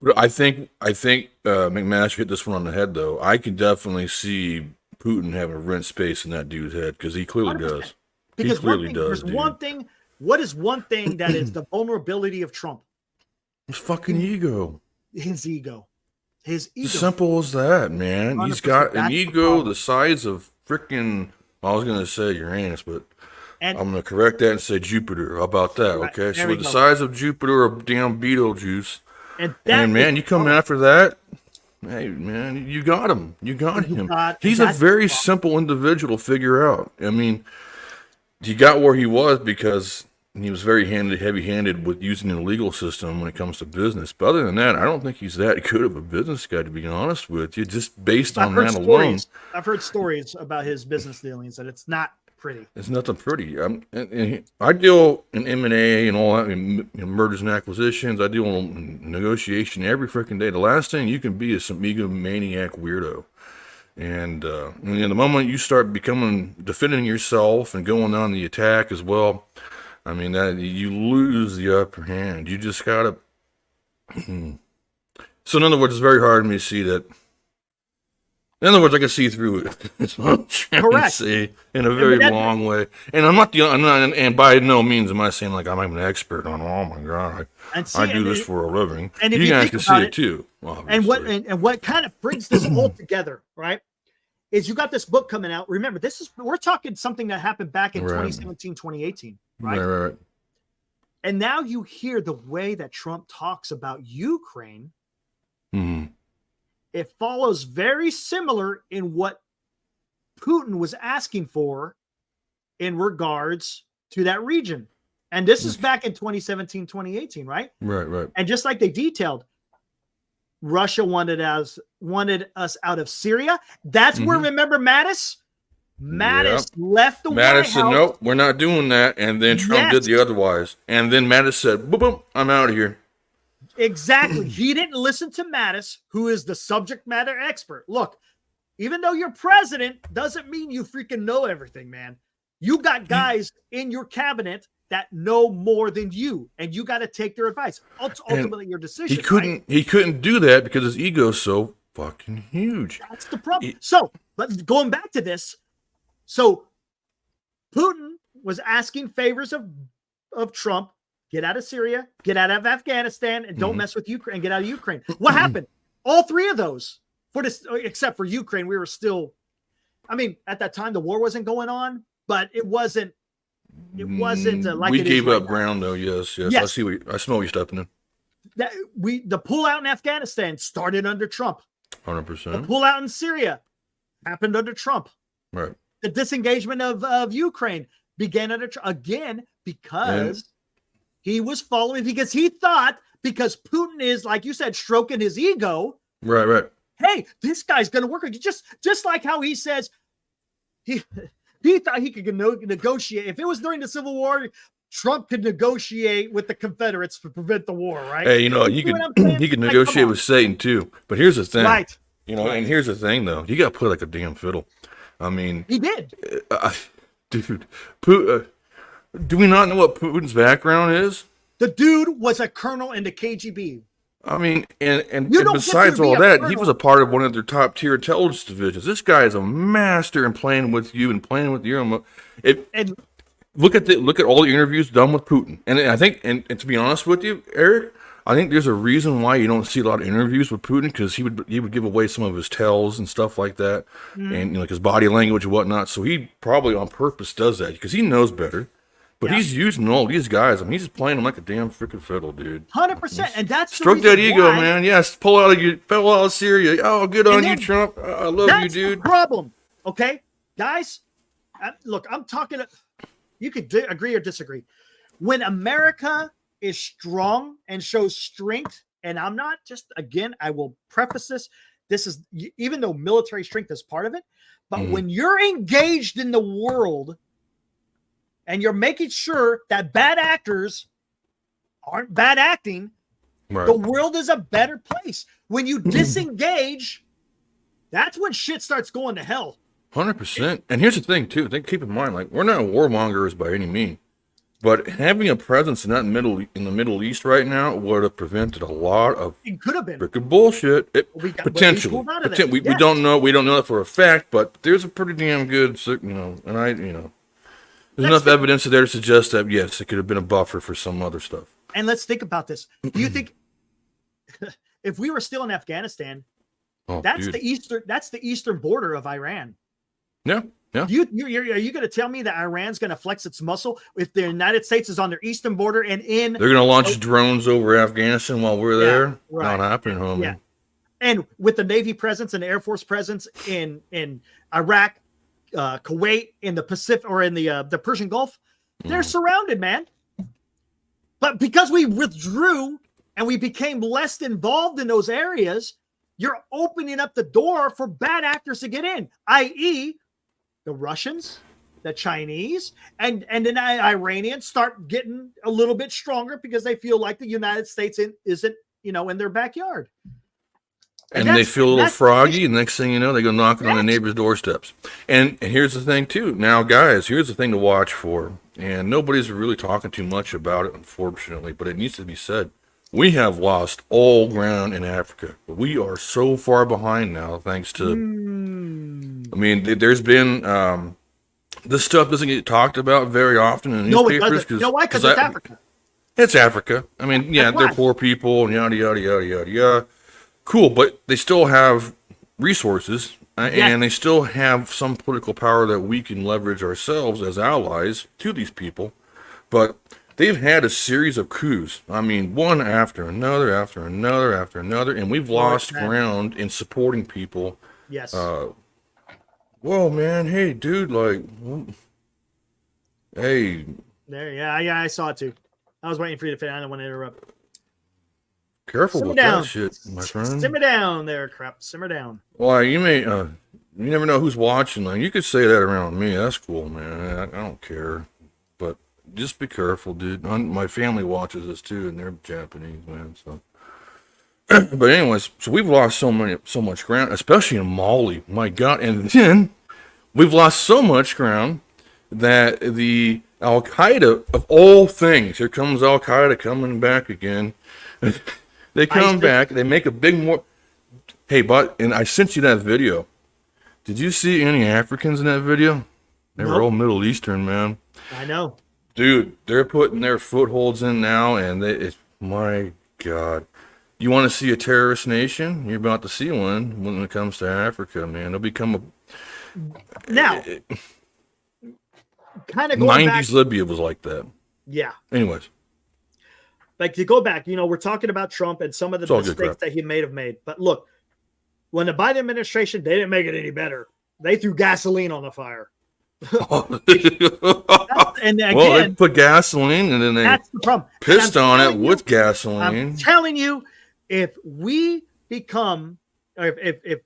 but I think McMaster hit this one on the head, though. I can definitely see Putin having a rent space in that dude's head, because he clearly 100%. Does. Because he clearly does. One thing. What is one thing that is the vulnerability of Trump? His fucking ego. His ego. His ego. Simple as that, man. He's got an ego the size of freaking. I was gonna say Uranus, but I'm gonna correct that and say Jupiter. How about that? Right, okay, so the size of Jupiter or damn Beetlejuice. And man, you come after that. Hey, man, you got him. You got him. He's a very simple individual to figure out. I mean, he got where he was because he was very heavy-handed with using the legal system when it comes to business. But other than that, I don't think he's that good of a business guy, to be honest with you, just based on that alone. I've heard stories about his business dealings, and it's not pretty. It's nothing pretty. I deal in M&A and all that, in mergers and acquisitions. I deal in negotiation every freaking day. The last thing you can be is some egomaniac weirdo. And the moment you start defending yourself and going on the attack as well, I mean, that you lose the upper hand. You just gotta. So in other words, it's very hard for me to see that. In other words, I can see through it. That's what I'm trying to say in a very long way. And and by no means am I saying like I'm an expert on. Oh my god, I do this for a living. And you guys can see it too. Obviously. And what kind of brings this all together, right? Is you got this book coming out. Remember, we're talking something that happened back in 2017, 2018, right? Right. And now you hear the way that Trump talks about Ukraine. Mm-hmm. It follows very similar in what Putin was asking for in regards to that region. And this is back in 2017, 2018, right? Right. And just like they detailed, Russia wanted us out of Syria. That's where, remember Mattis? Mattis left the White Mattis House. said, nope, we're not doing that. And then Trump did the otherwise. And then Mattis said, boom, boom, I'm out of here. Exactly. He didn't listen to Mattis, who is the subject matter expert. Look, even though you're president, doesn't mean you freaking know everything, man. You got guys in your cabinet that know more than you, and you got to take their advice. Ultimately, your decision. He couldn't do that because his ego's so fucking huge. That's the problem. So, going back to this, so Putin was asking favors of Trump. Get out of Syria, get out of Afghanistan, and don't mess with Ukraine. Get out of Ukraine. What happened? All three of those, except for Ukraine, we were still. I mean, at that time, the war wasn't going on, but it wasn't. It wasn't like we it gave is up right ground, though. Yes. Yes. I see. I smell you stepping in. The pullout in Afghanistan started under Trump. 100%. The pullout in Syria happened under Trump. Right. The disengagement of Ukraine began under Trump again because he was following, because he thought, because Putin is, like you said, stroking his ego. Right. Hey, this guy's going to work with you. Just like how he says he thought he could negotiate. If it was during the Civil War, Trump could negotiate with the Confederates to prevent the war, right? Hey, he could negotiate with Satan too. But here's the thing, right? And here's the thing, though. You got to play like a damn fiddle. I mean, he did, dude. Do we not know what Putin's background is? The dude was a colonel in the KGB. I mean, and besides all that, he was a part of one of their top tier intelligence divisions. This guy is a master in playing with you and playing with your own. Look at all the interviews done with Putin, and I think, and to be honest with you, Eric, I think there's a reason why you don't see a lot of interviews with Putin, because he would give away some of his tells and stuff like that, and like his body language and whatnot. So he probably on purpose does that because he knows better. But he's using all these guys. I mean, he's just playing them like a damn freaking fiddle, dude. 100%, and that's stroke that ego, man. Yes, pull out of Syria. Oh, good on you, Trump. I love you, dude. That's the problem, okay, guys. Look, I'm talking. You could agree or disagree. When America is strong and shows strength, and I'm not just, again, I will preface this. This is, even though military strength is part of it, but when you're engaged in the world, and you're making sure that bad actors aren't bad acting, the world is a better place. When you disengage, that's when shit starts going to hell. 100%. And here's the thing, too. Keep in mind, like, we're not warmongers by any means. But having a presence in the Middle East right now would have prevented a lot of freaking bullshit. Potentially. We don't know that for a fact, but there's a pretty damn good, there's enough evidence there to suggest that, yes, it could have been a buffer for some other stuff. And let's think about this. Do you think if we were still in Afghanistan, that's the eastern border of Iran? Yeah. Are you going to tell me that Iran's going to flex its muscle if the United States is on their eastern border and they're going to launch drones over Afghanistan while we're there? Right. Not happening, homie. Yeah. And with the Navy presence and the Air Force presence in Iraq, Kuwait, in the Pacific, or in the Persian Gulf, they're surrounded, man. But because we withdrew and we became less involved in those areas, you're opening up the door for bad actors to get in, i.e., the Russians, the Chinese, and then the Iranians start getting a little bit stronger because they feel like the United States isn't in their backyard. And they feel a little froggy, and next thing you know, they go knocking on the neighbor's doorsteps. And here's the thing, too. Now, guys, here's the thing to watch for. And nobody's really talking too much about it, unfortunately, but it needs to be said. We have lost all ground in Africa. We are so far behind now, thanks to... I mean, there's been... this stuff doesn't get talked about very often in newspapers. No, it doesn't. You know why? Because it's Africa. It's Africa. I mean, yeah, they're poor people, and yada, yada, yada, yada, yada. Cool, but they still have resources, and they still have some political power that we can leverage ourselves as allies to these people. But they've had a series of coups. I mean, one after another, after another, after another, and we've lost ground in supporting people. Yes. Whoa, man, hey, dude, like, hey, There, yeah, I saw it too. I was waiting for you to finish. I don't want to interrupt. Careful Simmer with down. that shit, my friend. Simmer down there, crap. Simmer down. Why, you may, you never know who's watching. Like, you could say that around me. That's cool, man. I don't care. But just be careful, dude. My family watches this too, and they're Japanese, man. So, but anyways, so we've lost so much ground, especially in Mali. My God, and then we've lost so much ground that the Al Qaeda, of all things, here comes Al Qaeda coming back again. They come back. They make a big more. Hey, but and I sent you that video. Did you see any Africans in that video? They were all Middle Eastern, man. I know. Dude, they're putting their footholds in now, and my God. You want to see a terrorist nation? You're about to see one when it comes to Africa, man. They'll become a... Now, kind of going 90s back... Libya was like that. Yeah. Anyways. Like, to go back, we're talking about Trump and some of the mistakes that he may have made. But look, when the Biden administration, they didn't make it any better. They threw gasoline on the fire. And again, well, they put gasoline and then they that's the problem. Pissed on it with gasoline. I'm telling you, if we become, or if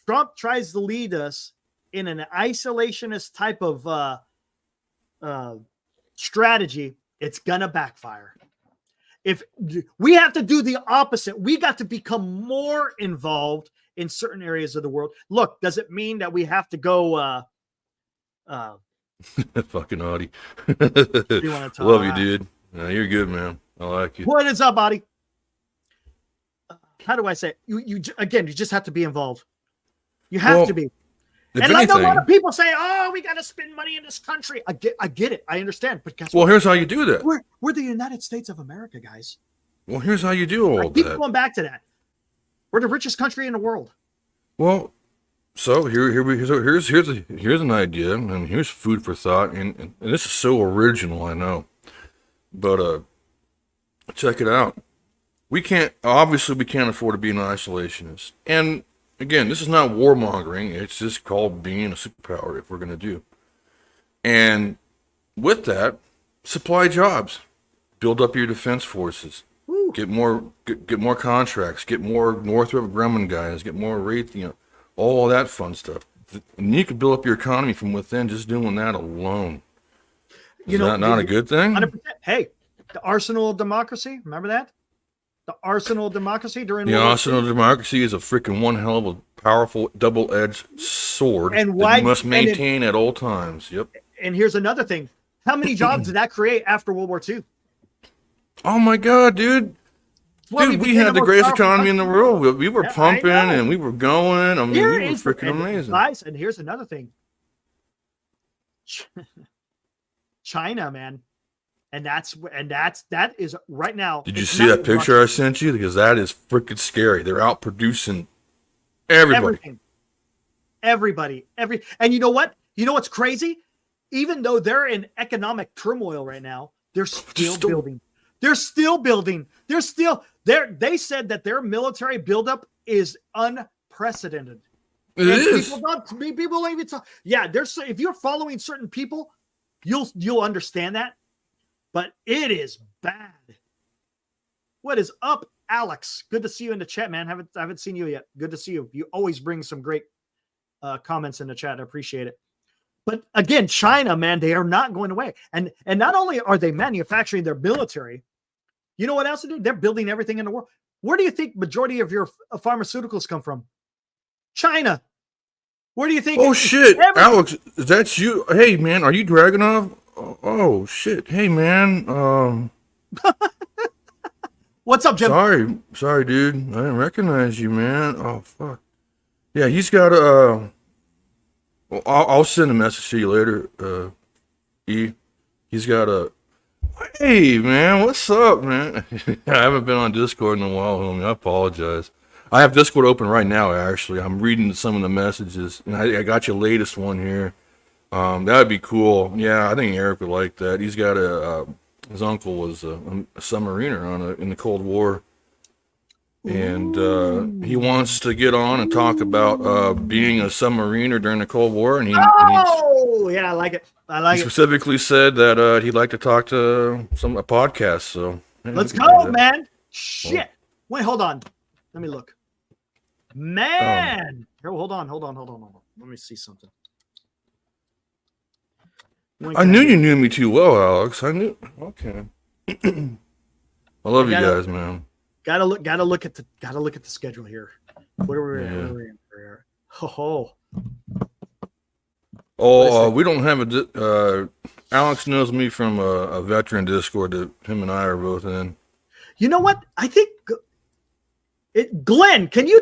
Trump tries to lead us in an isolationist type of strategy, it's gonna backfire. If we have to do the opposite, we got to become more involved in certain areas of the world. Look, does it mean that we have to go? Fucking Audie. You wanna talk? Love you, dude. No, you're good, man. I like you. What is up, Audie? How do I say it? You just have to be involved. You have to be. And like a lot of people say, "Oh, we got to spend money in this country." I get it. I understand. But guess what? Here's how you do that. We're the United States of America, guys. Well, here's how you do all I keep that. going back to that. We're the richest country in the world. Well, so here's an idea, and here's food for thought, and this is so original, I know, but check it out. We can't afford to be an isolationist, and again, this is not warmongering. It's just called being a superpower if we're going to do. And with that, supply jobs, build up your defense forces, get more contracts, get more Northrop Grumman guys, get more all that fun stuff. And you can build up your economy from within just doing that alone. Is that not a good thing? 100%. Hey, the arsenal of democracy. Remember that? The arsenal of democracy during the arsenal of democracy is a freaking one hell of a powerful double-edged sword that you must maintain at all times. Yep. And here's another thing. How many jobs did that create after World War II? Oh my God, dude. Dude, we had the greatest economy in the world. We were pumping and we were going. I mean, we were freaking amazing. Guys, and here's another thing. China, man. And that is right now. Did you see that picture I sent you? Because that is freaking scary. They're out producing everybody. Everybody. And you know what? You know what's crazy? Even though they're in economic turmoil right now, they're still building. They're still building. They said that their military buildup is unprecedented. It is. People don't even talk. Yeah, if you're following certain people, you'll understand that. But it is bad. What is up, Alex? Good to see you in the chat, man. Haven't seen you yet. Good to see you. You always bring some great comments in the chat. I appreciate it. But again, China, man, they are not going away. And not only are they manufacturing their military, you know what else they do? They're building everything in the world. Where do you think majority of your pharmaceuticals come from? China. Where do you think? Oh shit, Alex, that's you. Hey man, are you Dragunov? Oh shit! Hey man, what's up, Jim? Sorry, dude. I didn't recognize you, man. Oh fuck. Yeah, he's got a. Well, I'll send a message to you later. He's got a. Hey man, what's up, man? I haven't been on Discord in a while, homie. I apologize. I have Discord open right now. Actually, I'm reading some of the messages, and I got your latest one here. That'd be cool. Yeah, I think Eric would like that. He's got his uncle was a submariner in the Cold War. And he wants to get on and talk about being a submariner during the Cold War. And Oh, yeah, I like it. I like he it. specifically said that he'd like to talk to a podcast. So yeah, Let's we can do go, that. man. Shit. Wait, hold on. Let me look. Man. Here, hold on. Let me see something. When I can knew do- you knew me too well, Alex. I knew. Okay. I love you guys, man. Gotta look at the schedule here. What are we in for? We don't have a. Alex knows me from a veteran Discord that him and I are both in. You know what? I think Glenn, can you?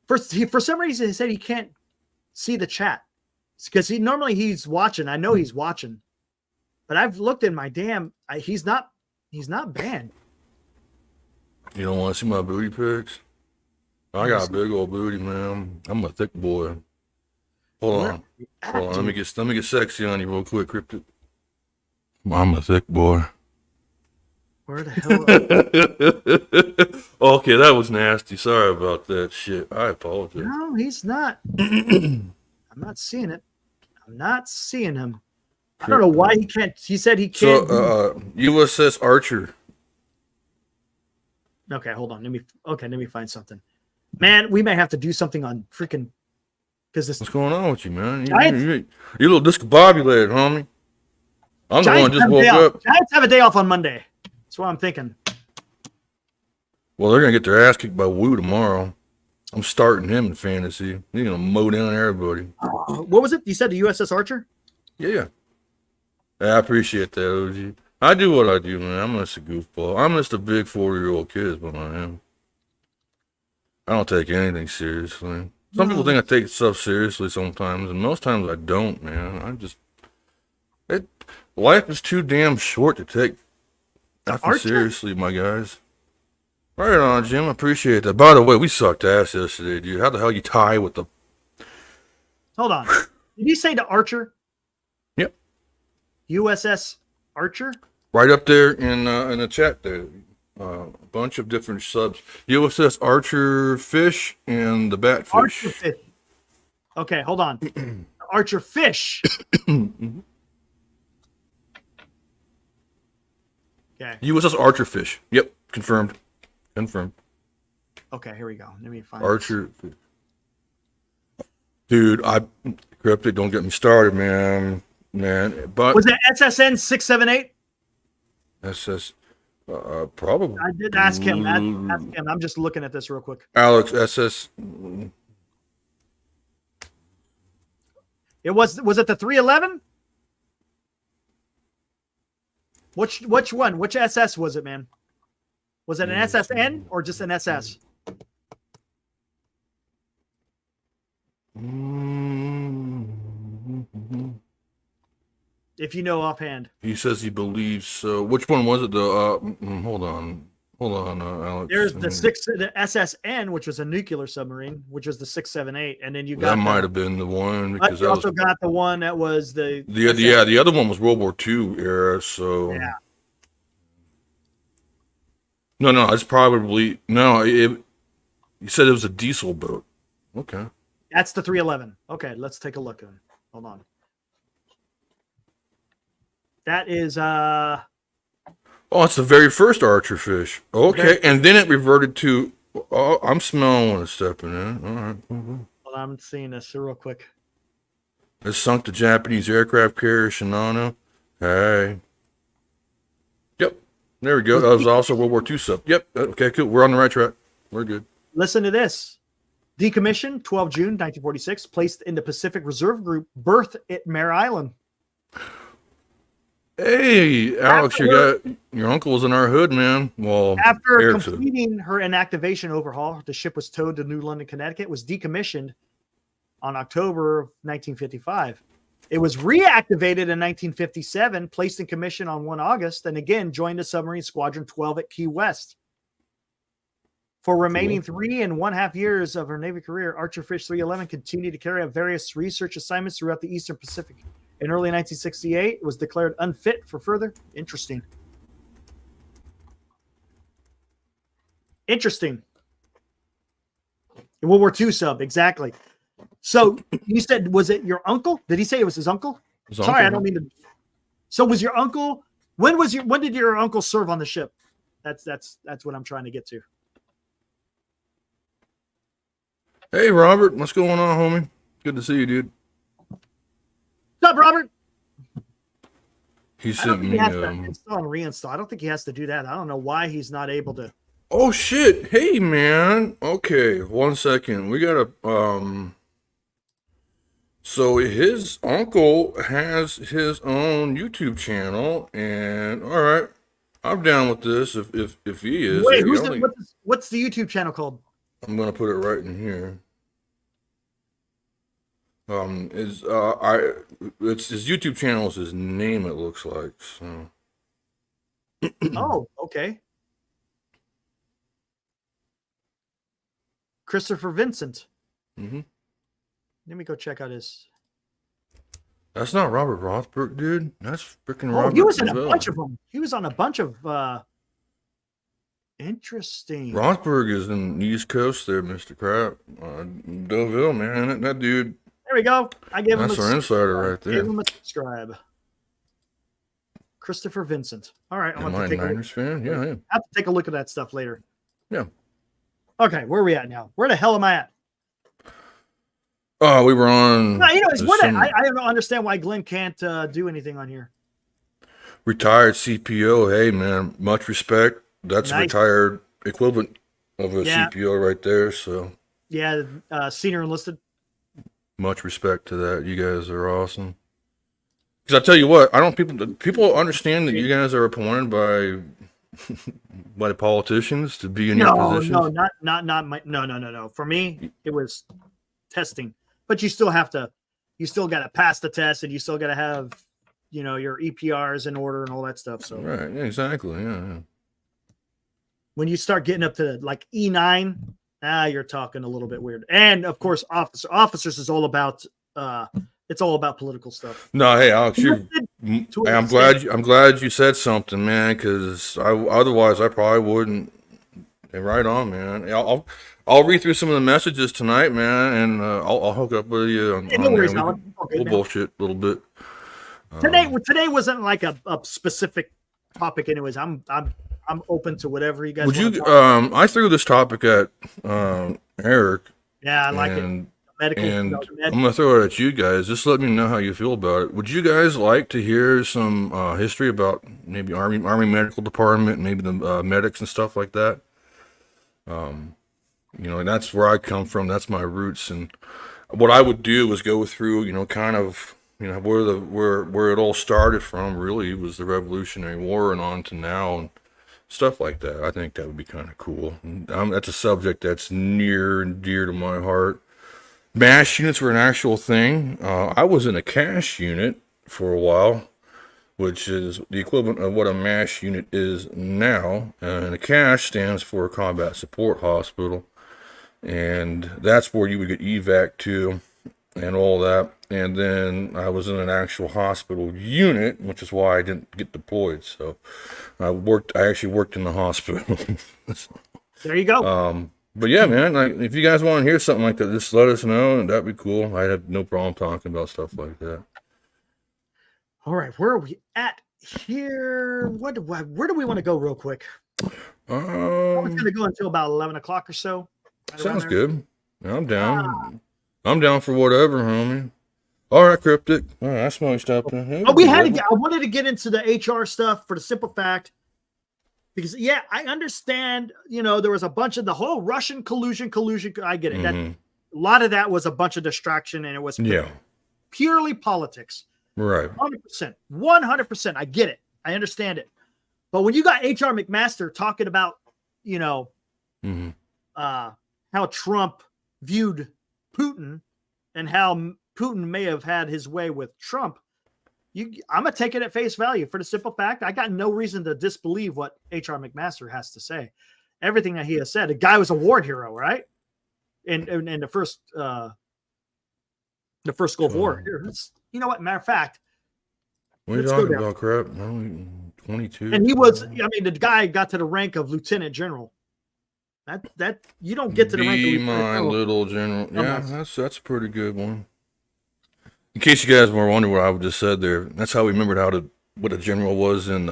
For some reason, he said he can't see the chat because he's watching. I know he's watching, but I've looked in my damn. He's not banned. You don't want to see my booty pics? I got a big old booty, man. I'm a thick boy. Hold on. Let me get sexy on you real quick, Cryptid. I'm a thick boy. Where the hell? Okay, that was nasty. Sorry about that shit. I apologize. No, he's not. I'm not seeing it. I'm not seeing him. I don't know why he can't. He said he can't. So, USS Archer. Okay, hold on. Let me find something. Man, we may have to do something on freaking because this. What's going on with you, man? Giants- You a little discombobulated, homie. I'm the one that just woke up. Giants have a day off on Monday. That's what I'm thinking. Well, they're gonna get their ass kicked by Woo tomorrow. I'm starting him in fantasy. He's gonna mow down everybody. What was it? You said the USS Archer? Yeah. I appreciate that, OG. I do what I do, man. I'm just a goofball. I'm just a big 40-year-old kid is what I am. I don't take anything seriously. Some people think I take stuff seriously sometimes, and most times I don't, man. Life is too damn short to take nothing seriously, my guys. Right on, Jim. I appreciate that. By the way, we sucked ass yesterday, dude. How the hell you tie with the... Hold on. Did you say the Archer? Yep. USS Archer? Right up there in the chat there. A bunch of different subs. USS Archer Fish and the Batfish. Archer Fish. Okay, hold on. Archer Fish. Mm-hmm. Okay. USS Archer Fish. Yep, confirmed. Okay, here we go. Let me find Archer Fish. Dude, Cryptic, don't get me started, man. But was it SSN 678? SS probably. I did ask him. Ask him. I'm just looking at this real quick. Alex SS. It was it the 311? Which one? Which SS was it, man? Was it an SSN or just an SS? If you know offhand. He says he believes so. Which one was it? Hold on, Alex. There's the SSN, which was a nuclear submarine, which was the 678, and then you got that might have been the one because you also got the one that was the the other one was World War II era. So yeah. No, it's probably no. You said it was a diesel boat. Okay. That's the 311. Okay, let's take a look. Hold on. That is Oh, it's the very first Archer Fish. Okay, and then it reverted to. Oh, I'm smelling when it's stepping in. All right. Well, I'm seeing this real quick. It sunk the Japanese aircraft carrier Shinano. Hey. Yep. There we go. That was also World War II sub. Yep. Okay, cool. We're on the right track. We're good. Listen to this. Decommissioned 12 June 1946, placed in the Pacific Reserve Group, berth at Mare Island. Hey, Alex, your uncle was in our hood, man. Well, after completing her inactivation overhaul, the ship was towed to New London, Connecticut, was decommissioned on October of 1955. It was reactivated in 1957, placed in commission on 1 August, and again joined the submarine Squadron 12 at Key West. For remaining 3.5 years of her Navy career, Archer Fish 311 continued to carry out various research assignments throughout the Eastern Pacific. In early 1968, it was declared unfit for further. Interesting. World War II sub, exactly. So you said, was it your uncle? Did he say it was his uncle? His Sorry, I uncle. don't mean to. So was your uncle? When did your uncle serve on the ship? That's what I'm trying to get to. Hey, Robert, what's going on, homie? Good to see you, dude. What's up, Robert? He I don't sent think me. he has to install and reinstall. I don't think he has to do that. I don't know why he's not able to. Oh shit! Hey, man. Okay, 1 second. We gotta. So his uncle has his own YouTube channel, and all right, I'm down with this. If he is, Wait, hey, what's the YouTube channel called? I'm gonna put it right in here. It's his YouTube channel is his name. It looks like so. Oh, okay. Christopher Vincent. Mm-hmm. Let me go check out his. That's not Robert Rothberg, dude. That's freaking Oh, Robert. he was in a Deville. bunch of them. He was on a bunch of. Interesting. Rothberg is in the East Coast there, Mr. Crap. Deauville, man. That dude. There we go. I gave him. That's our insider right there. Gave him a subscribe. Christopher Vincent. All right, Am I a Niners fan? Yeah, I am. I have to take a look at that stuff later. Yeah. Okay, where are we at now? Where the hell am I at? Oh, we were on. No, I don't understand why Glenn can't do anything on here. Retired CPO. Hey, man, much respect. That's Nice. a retired equivalent of a Yeah. CPO right there. So Yeah, senior enlisted. much respect to that. You guys are awesome. Because I tell you what, I don't people understand that you guys are appointed by the politicians to be in your positions. No. For me, it was testing, but you still got to pass the test, and you still got to have, your EPRs in order and all that stuff. So Right, yeah, exactly, yeah. when you start getting up to like E9, you're talking a little bit weird. And of course, officers is all about it's all about political stuff. No, hey, Alex, I'm glad you said something, man, because otherwise I probably wouldn't. Hey, right on, man. I'll read through some of the messages tonight, man, and I'll hook up with you on no worries, there. Alan. Okay, We'll bullshit a little bit. Today wasn't like a specific topic, anyways. I'm open to whatever you guys. I threw this topic at Eric. Yeah, I like it. And Medical. I'm gonna throw it at you guys. Just let me know how you feel about it. Would you guys like to hear some history about maybe Army Medical Department, maybe the medics and stuff like that? That's where I come from. That's my roots, and what I would do is go through, where it all started from. Really, was the Revolutionary War and on to now, and stuff like that. I think that would be kind of cool. That's a subject that's near and dear to my heart. MASH units were an actual thing. I was in a CASH unit for a while, which is the equivalent of what a MASH unit is now. And a CASH stands for Combat Support Hospital. And that's where you would get evac to and all that. And then I was in an actual hospital unit, which is why I didn't get deployed. So I actually worked in the hospital. There you go. But yeah, man, if you guys want to hear something like that, just let us know, and that'd be cool. I have no problem talking about stuff like that. All right, where are we at here? Where do we want to go real quick? We're going to go until about 11 o'clock or so. Right Sounds good. I'm down. I'm down for whatever, homie. All right, Cryptic. All right, I smell you stuff. I wanted to get into the HR stuff for the simple fact, because I understand, there was a bunch of the whole Russian collusion. I get it. Mm-hmm. A lot of that was a bunch of distraction, and it was purely politics. Right. 100%. I get it. I understand it. But when you got HR McMaster talking about, how Trump viewed Putin and how Putin may have had his way with Trump, I'm going to take it at face value for the simple fact I got no reason to disbelieve what H.R. McMaster has to say. Everything that he has said. The guy was a war hero, right? In the first Gulf War. Here, you know what? Matter of fact, what are you talking about, crap? No, 22. And he was, the guy got to the rank of lieutenant general. That you don't get to the rank of Be lieutenant my colonel. little general. No, Yeah, that's- that's a pretty good one. In case you guys were wondering what I just said there, that's how we remembered what a general was in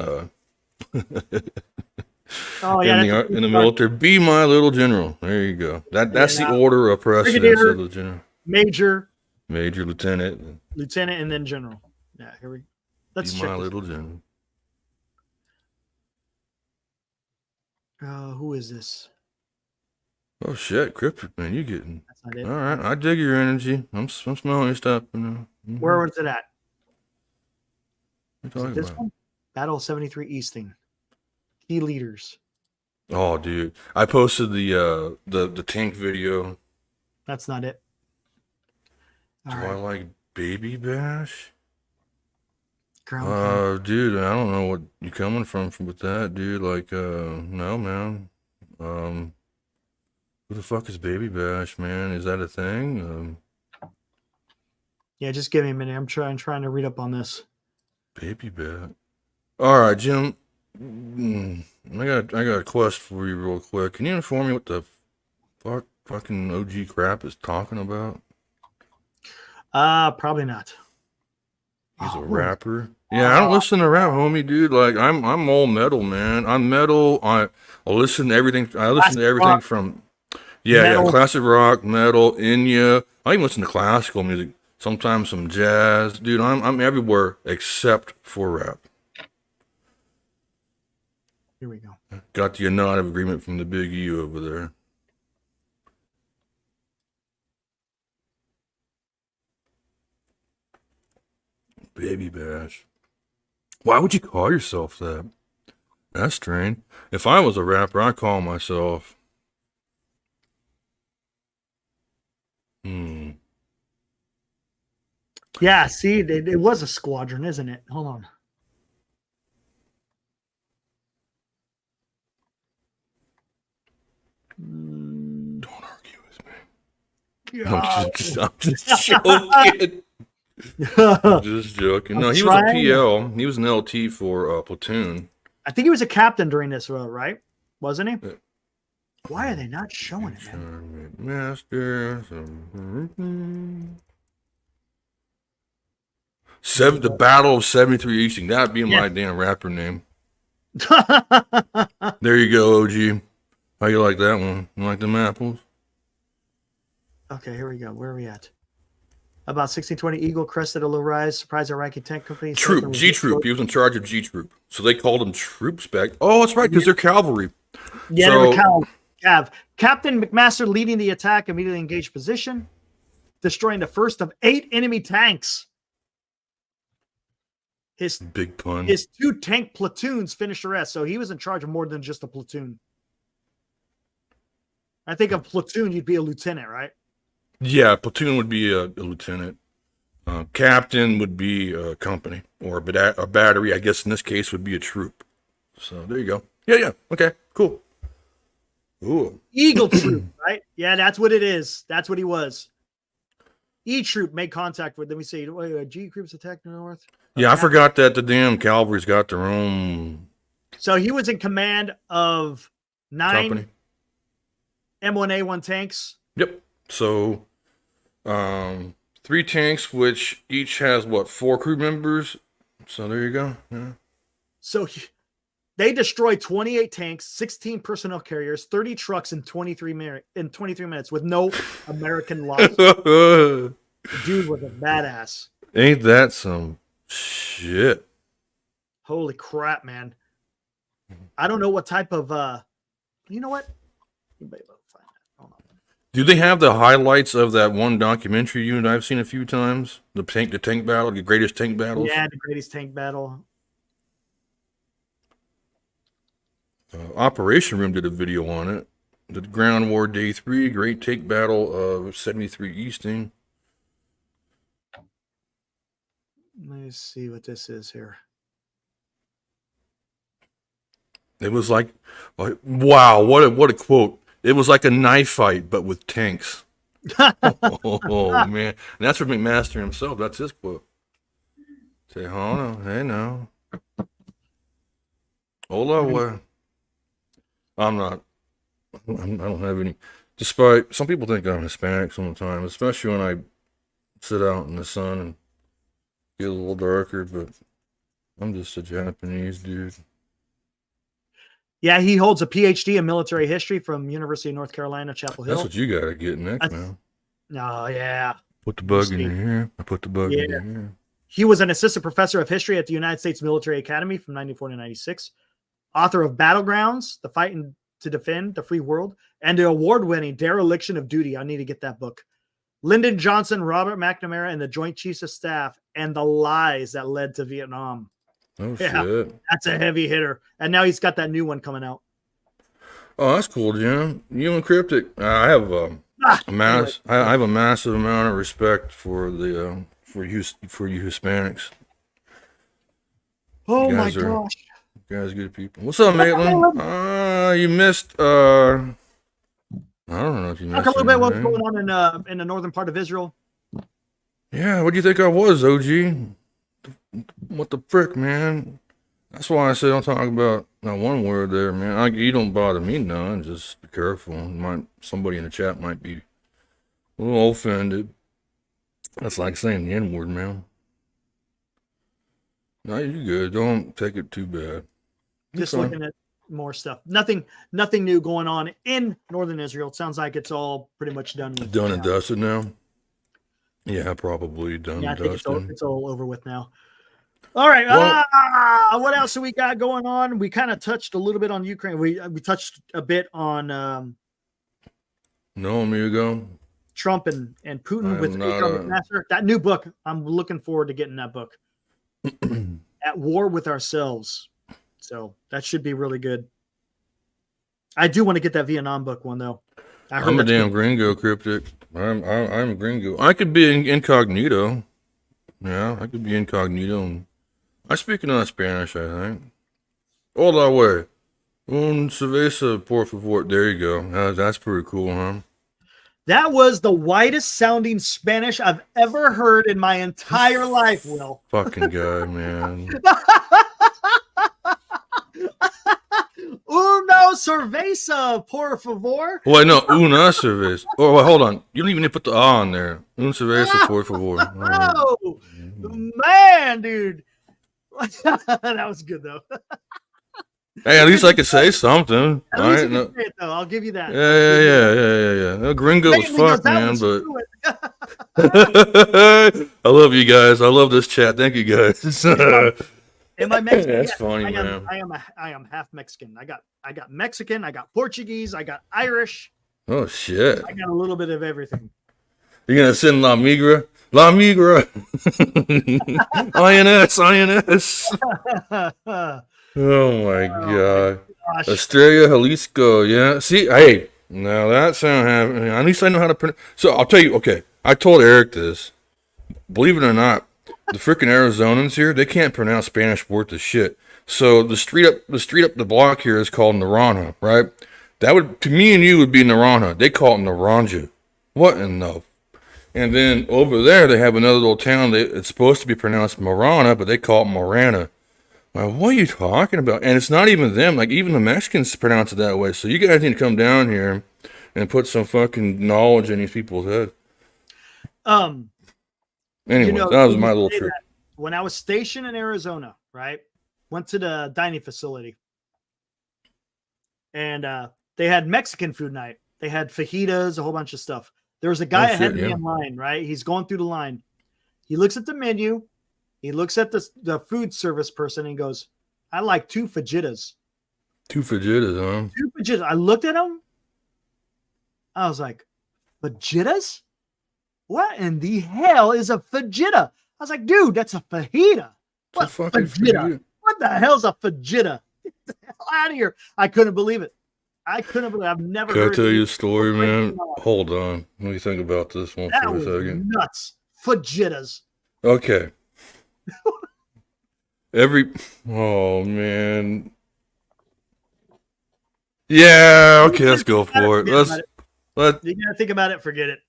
Oh yeah, in the military. Be my little general. There you go. That's the now, order of precedence brigadier, of the general. major, Major, lieutenant. lieutenant, and then general. Yeah, here we. Let's Be check. my This. little general. Who is this? Oh shit, cryptic man, you getting That's not it. all right? I dig your energy. I'm smelling your stuff. You know. Mhm. Where was it at? What Is you it talking this about? one? Battle of 73 Easting. Key leaders. Oh, dude, I posted the tank video. That's not it. Do All I right. like Baby Bash? Ground pound. Dude, I don't know what you're coming from with that, dude. Like, no, man. Who the fuck is Baby Bash, man? Is that a thing? Yeah, just give me a minute. I'm trying to read up on this. Baby Bash. All right, Jim. I got a quest for you, real quick. Can you inform me what the fucking OG crap is talking about? Probably not. He's a Oh, rapper. Yeah, I don't listen to rap, homie, dude. Like I'm all metal, man. I'm metal. I listen to everything. I listen Classic to everything rock. from yeah, Metal. classic rock, metal, Enya. I even listen to classical music. Sometimes some jazz, dude. I'm everywhere except for rap. Here we go. Got the United agreement from the Big E over there. Baby Bash. Why would you call yourself that? That's strange. If I was a rapper, I'd call myself. Yeah, see, it was a squadron, isn't it? Hold on. Don't argue with me. Yeah. I'm just joking. I'm just joking. No, he was a PL. He was an LT for Platoon. I think he was a captain during this, right? Wasn't he? Yeah. Why are they not showing it, man? Master. The Battle of 73 Easting. That'd be my damn rapper name. There you go, OG. How you like that one? You like them apples? Okay, here we go. Where are we at? About 1620 Eagle crested a low rise, surprised Iraqi tank company. Troop, G Troop. He was in charge of G Troop. So they called him troops back. Oh, that's right, because they're cavalry. Yeah, they were Cav. Captain McMaster leading the attack, immediately engaged position, destroying the first of 8 enemy tanks. His Big pun. His 2 tank platoons finished the rest, so he was in charge of more than just a platoon. I think a platoon, you'd be a lieutenant, right? Yeah, platoon would be a lieutenant. Captain would be a company or a battery. I guess in this case would be a troop. So there you go. Yeah. Okay, cool. Ooh. Eagle troop, right? Yeah, that's what it is. That's what he was. E troop made contact with. Let me see. G groups attacked north. Yeah, I forgot that the damn cavalry's got their own. So he was in command of 9 company. M1A1 tanks. Yep. So, 3 tanks, which each has 4 crew members. So there you go. Yeah. So they destroyed 28 tanks, 16 personnel carriers, 30 trucks in 23 minutes with no American loss. Dude was a badass. Ain't that some shit? Holy crap, man. I don't know what type of you know what? Do they have the highlights of that one documentary you and I've seen a few times? The tank battle, the greatest tank battles? Yeah, the greatest tank battle. Operation Room did a video on it. The Ground War Day 3, Great Tank Battle of 73 Easting. Let me see what this is here. It was like wow, what a quote. It was like a knife fight, but with tanks. Oh, man. And that's from McMaster himself. That's his quote. Say, hold on. Hey, no. Hold on. I'm not. I don't have any. Despite some people think I'm Hispanic sometimes, especially when I sit out in the sun and get a little darker. But I'm just a Japanese dude. Yeah, he holds a PhD in military history from University of North Carolina, Chapel Hill. That's what you gotta get next, man. Oh, yeah. Put the bug in your hair. I put the bug in your hair. He was an assistant professor of history at the United States Military Academy from 94 to 96. Author of Battlegrounds, The Fight to Defend the Free World, and the award-winning Dereliction of Duty. I need to get that book. Lyndon Johnson, Robert McNamara, and the Joint Chiefs of Staff, and the lies that led to Vietnam. Oh, shit. That's a heavy hitter. And now he's got that new one coming out. Oh, that's cool, Jim. You and Cryptic. I have I have a massive amount of respect for the for you Hispanics. Oh my gosh. You guys are good people. What's up, Maitland? You missed I don't know if you missed Talk a little bit what's going on in the northern part of Israel. Yeah, what do you think I was, OG? What the frick, man? That's why I said don't talk about that one word there, man. You don't bother me none. Just be careful. Somebody in the chat might be a little offended. That's like saying the N-word, man. No, you're good. Don't take it too bad. Just looking at more stuff. Nothing new going on in northern Israel. It sounds like it's all pretty much done. Done and dusted now. Yeah, probably done. Yeah, I think dusted. it's all over with now. All right. Well, what else do we got going on? We kind of touched a little bit on Ukraine. We touched a bit on no, amigo. Trump and Putin with Master. That new book. I'm looking forward to getting that book. At War with Ourselves. So that should be really good. I do want to get that Vietnam book one though. I'm a damn gringo, Cryptic. I'm a gringo. I could be incognito. Yeah, I could be incognito. I speak enough Spanish, I think. Hola, way. Un cerveza, por favor. There you go. That's pretty cool, huh? That was the whitest sounding Spanish I've ever heard in my entire life, Will. Fucking guy, man. Uno cerveza, por favor. Wait, no, una cerveza. Oh, wait, hold on. You don't even need to put the A on there. Un cerveza, por favor. Oh, man, dude. That was good, though. Hey, at least I could say something. At least you can say it, though. I'll give you that. Yeah. No, gringo as fuck, man, but but I love you guys. I love this chat. Thank you guys. am I Mexican? That's funny, man. I am half Mexican. I got Mexican. I got Portuguese. I got Irish. Oh shit! I got a little bit of everything. You're gonna send La Migra, INS. Oh my god. Gosh. Estrella Jalisco, yeah. See, hey, now that sound happening. At least I know how to pronounce. So I'll tell you. Okay, I told Eric this. Believe it or not, the freaking Arizonans here, they can't pronounce Spanish worth of shit. So the street up the block here is called Naranja, right? That would, to me and you, would be Naranja. They call it Naranja. What in the? And then over there, they have another little town that it's supposed to be pronounced Marana, but they call it Marana. Like, what are you talking about? And it's not even them. Like, even the Mexicans pronounce it that way. So you guys need to come down here and put some fucking knowledge in these people's head. Anyway, that was my little trick. When I was stationed in Arizona, right, went to the dining facility, and they had Mexican food night. They had fajitas, a whole bunch of stuff. There was a guy ahead of me in line, right? He's going through the line. He looks at the menu. He looks at the food service person and goes, I like 2 fajitas. 2 fajitas, huh? 2 fajitas. I looked at him. I was like, fajitas? What in the hell is a fajita? I was like, dude, that's a fajita. What fajita? What the hell's a fajita? Get the hell out of here. I couldn't believe it. I've never heard. Can I tell you a story, man? Hold on. Let me think about this one for a second. Nuts. Fajitas. Okay. Oh, man. Yeah, okay, let's go for it. You gotta think about it, forget it.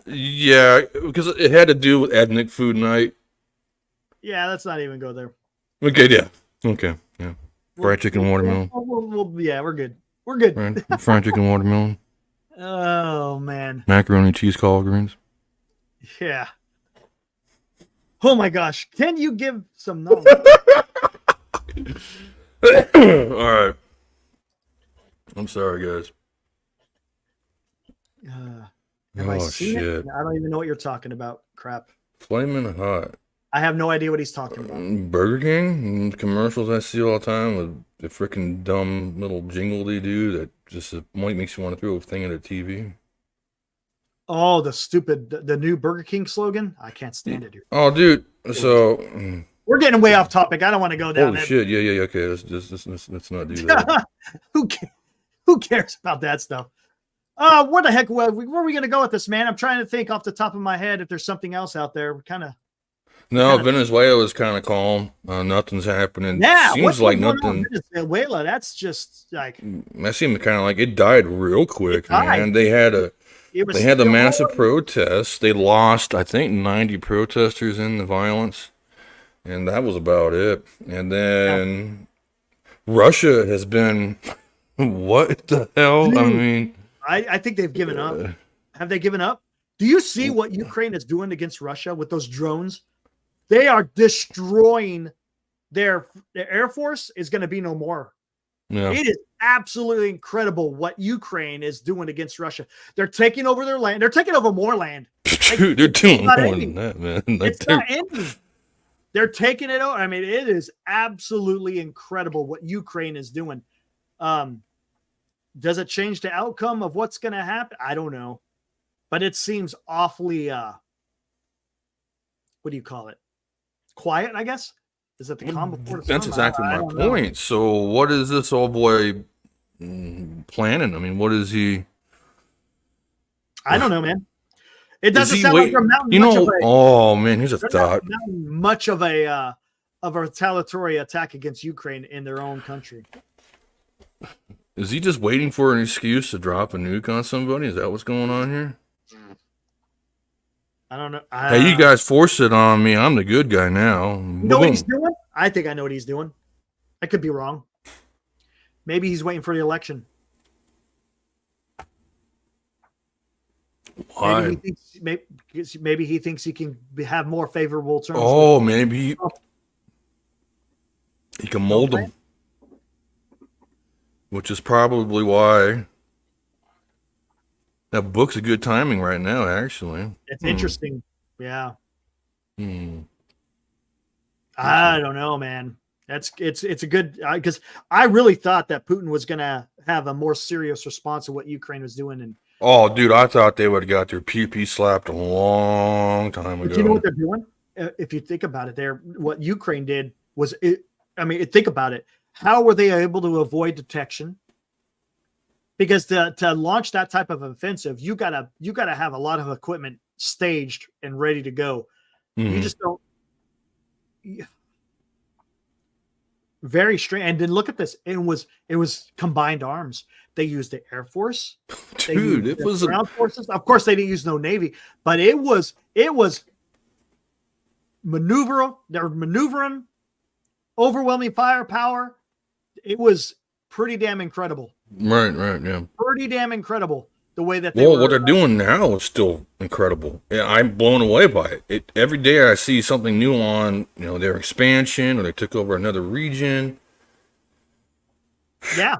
Yeah, because it had to do with ethnic food night. Yeah, let's not even go there. Okay, yeah. Okay, yeah. Fried chicken, watermelon. Yeah, we're good. We're good. Fried chicken, watermelon, Oh man. macaroni, cheese, collard greens. Yeah. Oh my gosh. Can you give some knowledge? All right. I'm sorry, guys. Have I Oh seen shit! it? I don't even know what you're talking about. Crap. Flaming hot. I have no idea what he's talking about. Burger King commercials I see all the time with the freaking dumb little jingle they do that just makes you want to throw a thing at a TV. Oh, the new Burger King slogan. I can't stand it. Dude. Oh, dude. So. We're getting way off topic. I don't want to go down Holy that. shit! Yeah. Okay, let's not do that. Who cares about that stuff? Where the heck? Where are we going to go with this, man? I'm trying to think off the top of my head if there's something else out there. We're kind of. No, Venezuela is kind of calm. Nothing's happening. Yeah, seems like nothing. Venezuela, that's just like. That seemed kind of like it died real quick, man. They had the massive protests. They lost, I think, 90 protesters in the violence, and that was about it. And then Russia has been, what the hell? Dude, I mean, I think they've given up. Have they given up? Do you see what Ukraine is doing against Russia with those drones? They are destroying their Air Force is going to be no more. yeah. It is absolutely incredible what Ukraine is doing against Russia. They're taking over their land. They're taking over more land. Dude, they're doing more ending. than that, man. It's not ending. They're taking it over. I mean, it is absolutely incredible what Ukraine is doing. Does it change the outcome of what's going to happen? I don't know. But it seems awfully, what do you call it? Quiet, I guess. Is that the calm before the storm? That's exactly my point. So, what is this old boy planning? I mean, what is he? I don't know, man. It doesn't sound like they're mounting here's a thought. Much of a retaliatory attack against Ukraine in their own country. Is he just waiting for an excuse to drop a nuke on somebody? Is that what's going on here? I don't know. Hey, you guys forced it on me. I'm the good guy now. You know what he's doing? I think I know what he's doing. I could be wrong. Maybe he's waiting for the election. Why? Maybe he thinks he can have more favorable terms. Oh, maybe he can mold them. Which is probably why that book's a good timing right now, actually. It's interesting. Yeah. Hmm. I don't know, man. It's a good, because I really thought that Putin was going to have a more serious response to what Ukraine was doing. And oh, dude, I thought they would have got their PP slapped a long time ago. But you know what they're doing? If you think about it, what Ukraine did was, think about it. How were they able to avoid detection? Because to launch that type of offensive, you gotta have a lot of equipment staged and ready to go. Mm-hmm. You just don't. Very strange. And then look at this. It was combined arms. They used the Air Force. Dude, it was ground forces. Of course, they didn't use no Navy, but it was maneuver. They're maneuvering, overwhelming firepower. It was pretty damn incredible. Right, yeah. Pretty damn incredible the way that they what they're doing now is still incredible. Yeah, I'm blown away by it. Every day I see something new on, their expansion, or they took over another region. Yeah.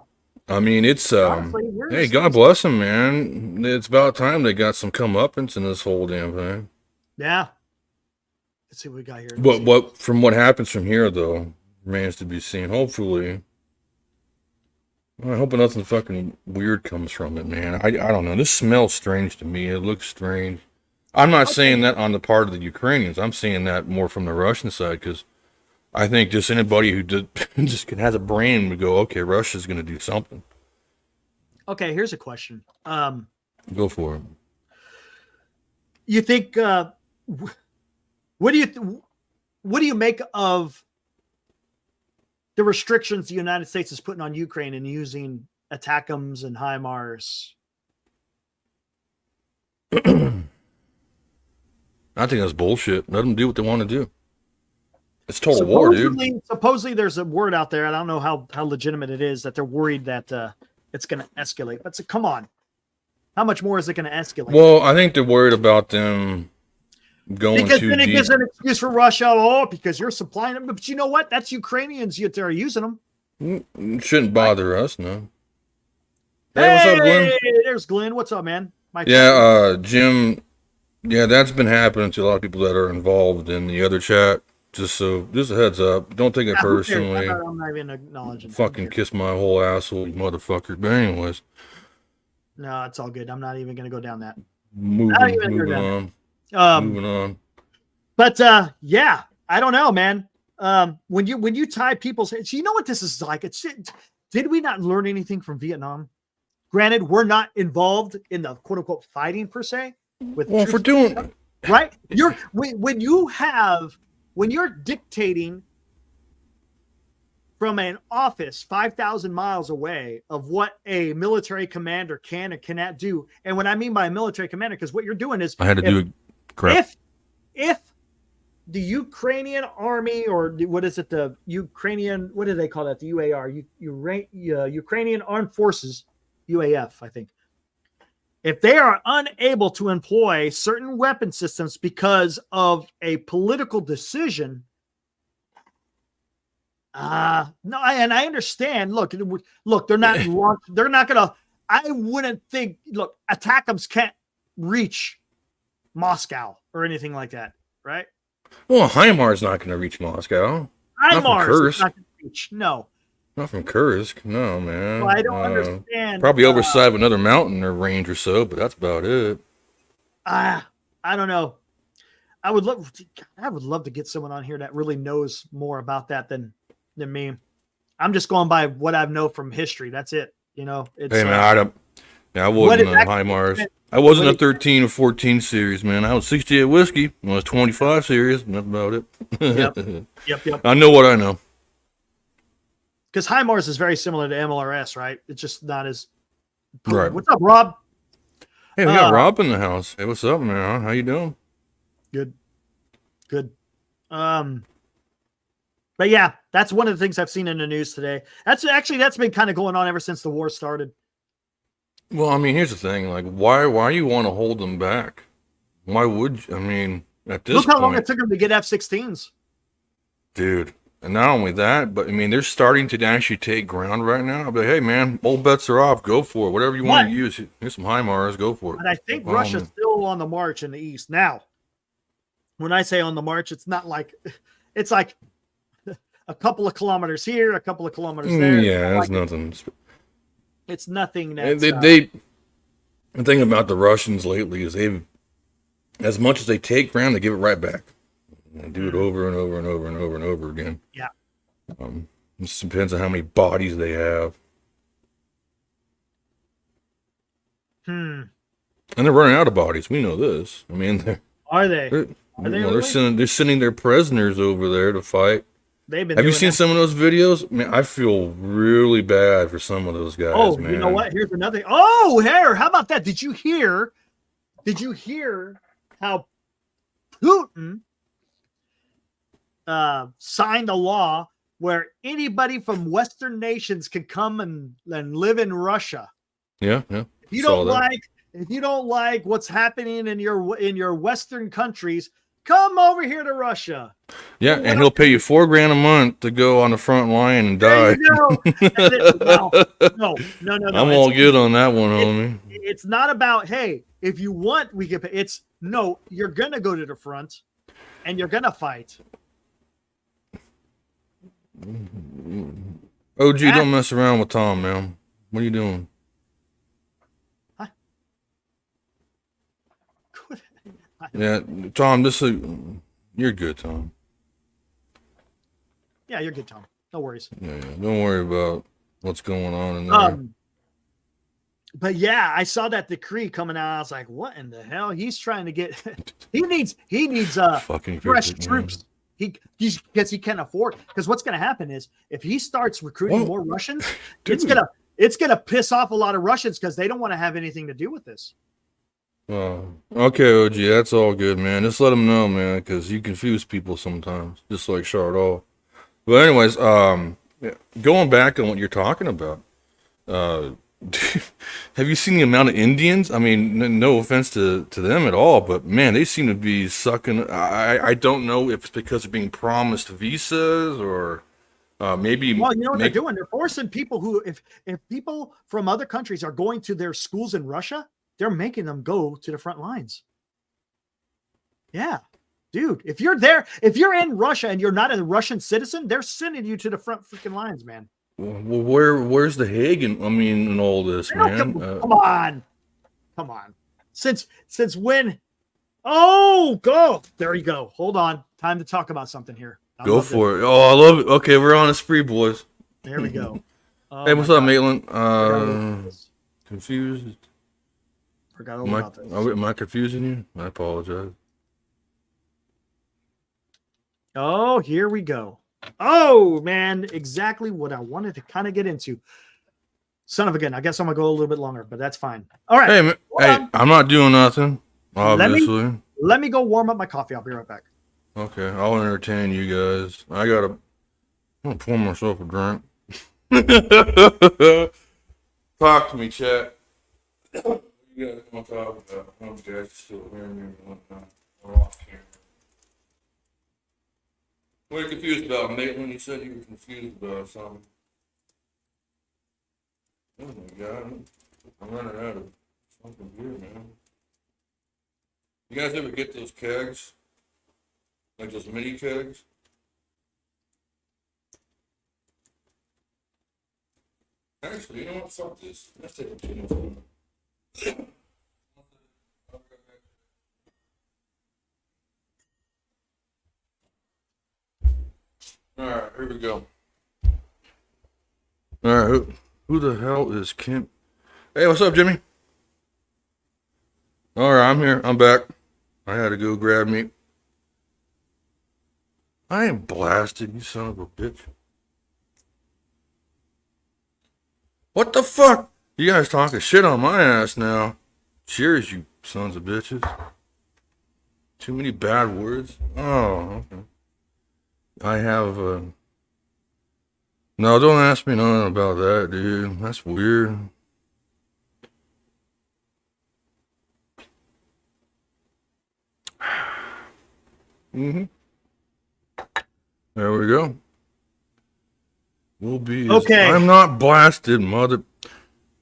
I mean, it's hey, God bless them, man. It's about time they got some comeuppance in this whole damn thing. Yeah. Let's see what we got here. But from what happens from here, though, remains to be seen. Hopefully. I hope nothing fucking weird comes from it, man. I don't know. This smells strange to me. It looks strange. I'm not saying that on the part of the Ukrainians. I'm saying that more from the Russian side, because I think just anybody who just has a brain would go, okay, Russia's going to do something. Okay, here's a question. Go for it. You think? What do you make of the restrictions the United States is putting on Ukraine and using ATACMS and HIMARS? I think that's bullshit. Let them do what they want to do. It's total war, dude. Supposedly, there's a word out there. I don't know how legitimate it is, that they're worried that it's going to escalate. But come on, how much more is it going to escalate? Well, I think they're worried about them going because too then it deep. gives an excuse for Russia. Oh, because you're supplying them. But you know what? That's Ukrainians that are using them. It shouldn't bother us, no. Hey, what's up, Glenn? There's Glenn. What's up, man? Jim. Yeah, that's been happening to a lot of people that are involved in the other chat. Just a heads up. Don't take it personally. I'm not even acknowledging. Fucking kiss my whole asshole, you motherfucker. But anyways. No, it's all good. I'm not even going to go down that. Moving on. But yeah, I don't know, man. When you tie people's heads, you know what this is like? Did we not learn anything from Vietnam? Granted, we're not involved in the quote unquote fighting per se. Well, if we're doing right, when you're dictating from an office 5,000 miles away of what a military commander can and cannot do. And what I mean by a military commander, because what you're doing is I had to do crap. If the Ukrainian army, or what is it, the Ukrainian, what do they call that? The UAR, Ukrainian Armed Forces, UAF, I think. If they are unable to employ certain weapon systems because of a political decision, no, and I understand. Look, they're not. They're not gonna. I wouldn't think. Look, ATACMS can't reach Moscow or anything like that, right? Well, HIMARS not going to reach Moscow. HIMARS is not going to reach. No. Not from Kursk. No, man. Well, I don't understand. Probably over side of another mountain or range or so, but that's about it. I don't know. I would love to get someone on here that really knows more about that than me. I'm just going by what I know from history. That's it. You know. It's, hey man, I wasn't a HIMARS. I wasn't a 13 or 14 series, man. I was 68 whiskey. I was 25 series. That's about it. Yep. I know what I know. Because HIMARS is very similar to MLRS, right? It's just not as cool. Right. What's up, Rob? Hey, we got Rob in the house. Hey, what's up, man? How you doing? Good. But yeah, that's one of the things I've seen in the news today. That's been kind of going on ever since the war started. Well, I mean, here's the thing. Like, why you want to hold them back? Why would you? I mean, at this point, look how long it took them to get F-16s. Dude. And not only that, but I mean, they're starting to actually take ground right now. I'll be like, hey, man, old bets are off. Go for it. Whatever you want to use. Here's some HIMARS. Go for it. But I think Russia's still on the march in the east. Now, when I say on the march, it's not like it's like a couple of kilometers here, a couple of kilometers there. Yeah, that's nothing. It's nothing. That's, the thing about the Russians lately is as much as they take ground, they give it right back. They do it over and over and over and over and over again. Yeah. It just depends on how many bodies they have. And they're running out of bodies. We know this. I mean, they're sending their prisoners over there to fight. Have you seen some of those videos? I mean, I feel really bad for some of those guys, man. You know what? Here's another thing. Oh, how about that? Did you hear how Putin signed a law where anybody from Western nations can come and live in Russia? Yeah. If you don't like what's happening in your Western countries, come over here to Russia. Yeah, and he'll pay you $4,000 a month to go on the front line and die. No. I'm all good on that one, homie. It's not about, hey, if you want, we can pay. It's no, you're gonna go to the front and you're gonna fight. OG, don't mess around with Tom, man. What are you doing? Huh? Yeah, Tom, you're good, Tom. Yeah, you're good, Tom. No worries. Yeah, don't worry about what's going on in there. But yeah, I saw that decree coming out. I was like, what in the hell? He's trying to get he needs fucking fresh troops. Because he can't afford. Because what's going to happen is if he starts recruiting more Russians, it's gonna piss off a lot of Russians because they don't want to have anything to do with this. Okay, OG, that's all good, man. Just let them know, man, because you confuse people sometimes, just like Chardol. But anyways, going back on what you're talking about, have you seen the amount of Indians? I mean, no offense to them at all, but man, they seem to be sucking. I don't know if it's because they're being promised visas or maybe Well, you know what they're make. doing? They're forcing people who, if people from other countries are going to their schools in Russia, they're making them go to the front lines. Yeah, dude. If you're there, if you're in Russia and you're not a Russian citizen, they're sending you to the front freaking lines, man. Well, where's the Hague in, I mean, in all this, man? Come on, come on. Since when? Oh, go. There you go. Hold on. Time to talk about something here. Go for it. Oh, I love it. Okay, we're on a spree, boys. There we go. Oh, hey, what's up, Maitland? Confused. Forgot all about this. Am I confusing you? I apologize. Oh, here we go. Oh, man, exactly what I wanted to kind of get into. Son of a gun. I guess I'm going to go a little bit longer, but that's fine. All right. Hey, I'm not doing nothing, obviously. Let me go warm up my coffee. I'll be right back. Okay, I'll entertain you guys. I'm going to pour myself a drink. Talk to me, chat. You guys want to talk about? I hope you guys still hearing me and whatnot. We're off camera. What are you confused about, Maitland? You said you were confused about something. Oh my God, I'm running out of something here, man. You guys ever get those kegs? Like those mini kegs? Actually, you know what? Fuck this. Let's take a chance. Alright, here we go. Alright, who the hell is Kim? Hey, what's up, Jimmy? Alright, I'm here. I'm back. I had to go grab me. I ain't blasted, you son of a bitch. What the fuck? You guys talking shit on my ass now. Cheers, you sons of bitches. Too many bad words? Oh, okay. I have, no, don't ask me nothing about that, dude. That's weird. Mm-hmm. There we go. We'll be. Okay. I'm not blasted, mother.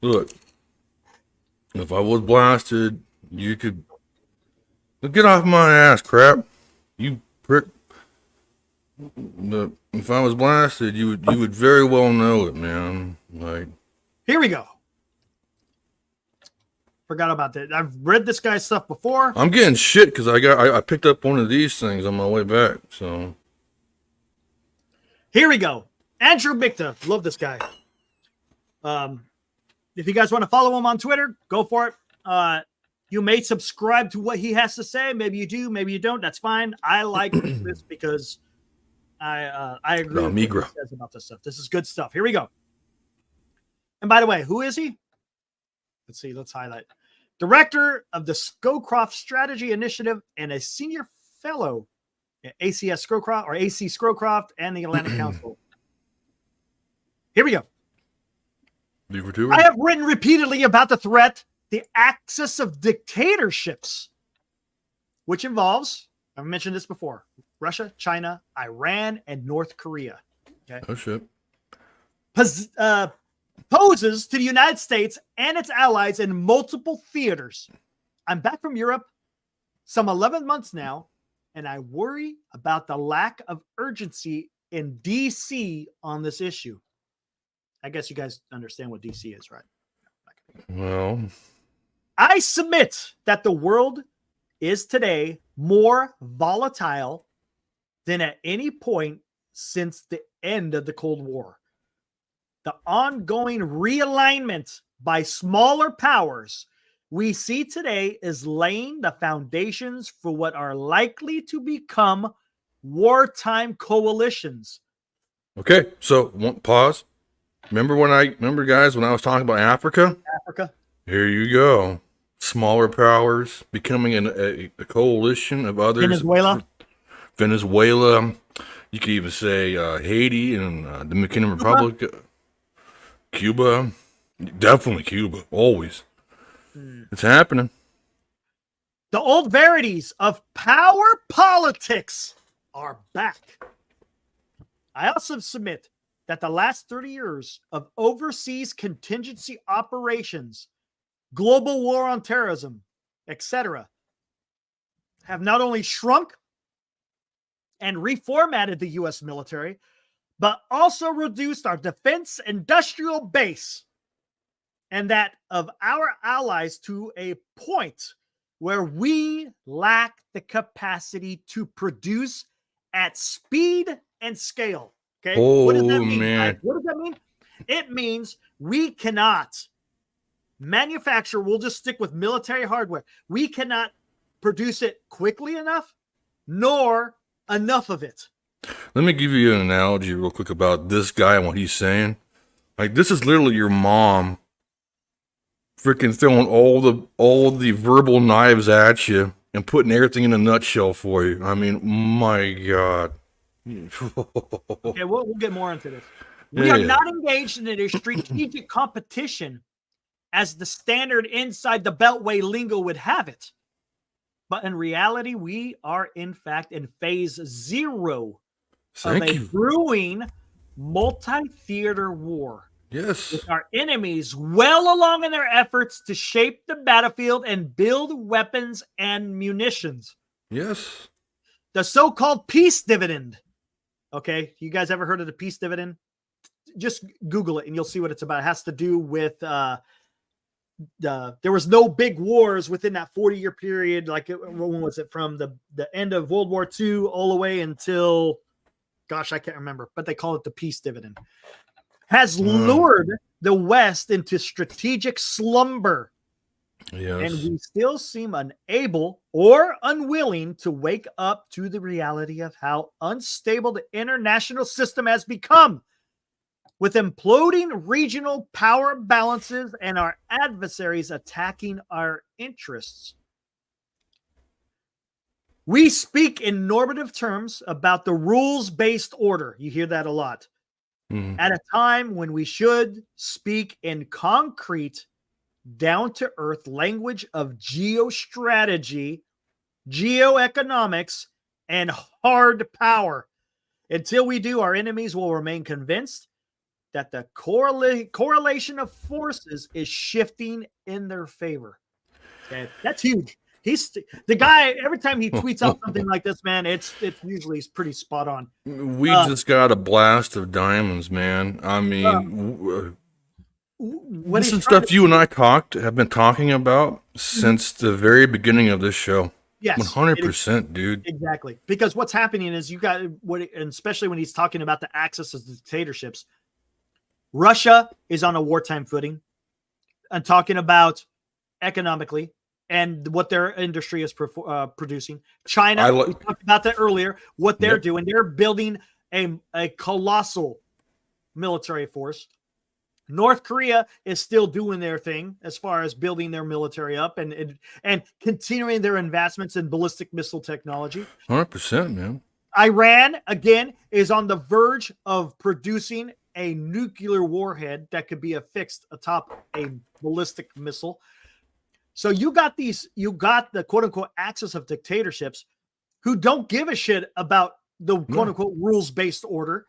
Look, if I was blasted, you could get off my ass, crap. You prick. But if I was blasted, you would very well know it, man. Like, here we go. Forgot about that. I've read this guy's stuff before. I'm getting shit because I picked up one of these things on my way back. So here we go. Andrew Mikta. Love this guy. If you guys want to follow him on Twitter, go for it. You may subscribe to what he has to say. Maybe you do, maybe you don't. That's fine. I like this because I agree with what he says about this stuff. This is good stuff. Here we go. And by the way, who is he? Let's see. Let's highlight. Director of the Scowcroft Strategy Initiative and a senior fellow at ACS Scowcroft or AC Scowcroft and the Atlantic Council. Here we go. I have written repeatedly about the threat, the axis of dictatorships, which involves, I've mentioned this before, Russia, China, Iran, and North Korea. Okay. Oh shit. Poses to the United States and its allies in multiple theaters. I'm back from Europe some 11 months now, and I worry about the lack of urgency in DC on this issue. I guess you guys understand what DC is, right? Well, I submit that the world is today more volatile than at any point since the end of the Cold War. The ongoing realignment by smaller powers we see today is laying the foundations for what are likely to become wartime coalitions. okay, so pause. Remember, guys, when I was talking about Africa? Africa. Here you go. Smaller powers becoming a coalition of others. Venezuela. You could even say Haiti and the Dominican Republic. Cuba. Definitely Cuba. Always. It's happening. The old verities of power politics are back. I also submit that the last 30 years of overseas contingency operations, global war on terrorism, etc., have not only shrunk and reformatted the U.S. military, but also reduced our defense industrial base and that of our allies to a point where we lack the capacity to produce at speed and scale. Okay. What does that Oh, mean, man. guys? What does that mean? It means we cannot manufacture, we'll just stick with military hardware. We cannot produce it quickly enough, nor enough of it. Let me give you an analogy real quick about this guy and what he's saying. Like, this is literally your mom freaking throwing all the verbal knives at you and putting everything in a nutshell for you. I mean, my God. Okay, we'll get more into this. We are not engaged in a strategic competition as the standard inside the Beltway lingo would have it. But in reality, we are in fact in phase 0 of a brewing multi-theater war. Yes. With our enemies well along in their efforts to shape the battlefield and build weapons and munitions. Yes. The so-called peace dividend. Okay, you guys ever heard of the peace dividend? Just Google it and you'll see what it's about. It has to do with there was no big wars within that 40-year period. Like, when was it? From the end of World War II all the way until, gosh, I can't remember, but they call it the peace dividend. Has lured the West into strategic slumber. Yes. And we still seem unable or unwilling to wake up to the reality of how unstable the international system has become, with imploding regional power balances and our adversaries attacking our interests. We speak in normative terms about the rules-based order. You hear that a lot. At a time when we should speak in concrete, down-to-earth language of geostrategy, geoeconomics, and hard power. Until we do, our enemies will remain convinced that the correlation of forces is shifting in their favor. Okay, that's huge. He's the guy. Every time he tweets out something like this, man, it's usually pretty spot on. We just got a blast of diamonds, man. I mean, this is stuff you and I have been talking about since the very beginning of this show. Yes, 100%, dude. Exactly, because what's happening is you got what, and especially when he's talking about the axis of dictatorships. Russia is on a wartime footing, and talking about economically and what their industry is producing. China, we talked about that earlier, what they're doing. They're building a colossal military force. North Korea is still doing their thing as far as building their military up and continuing their investments in ballistic missile technology. 100%, man. Iran, again, is on the verge of producing a nuclear warhead that could be affixed atop a ballistic missile. So you got the quote unquote axis of dictatorships who don't give a shit about the quote unquote rules based order.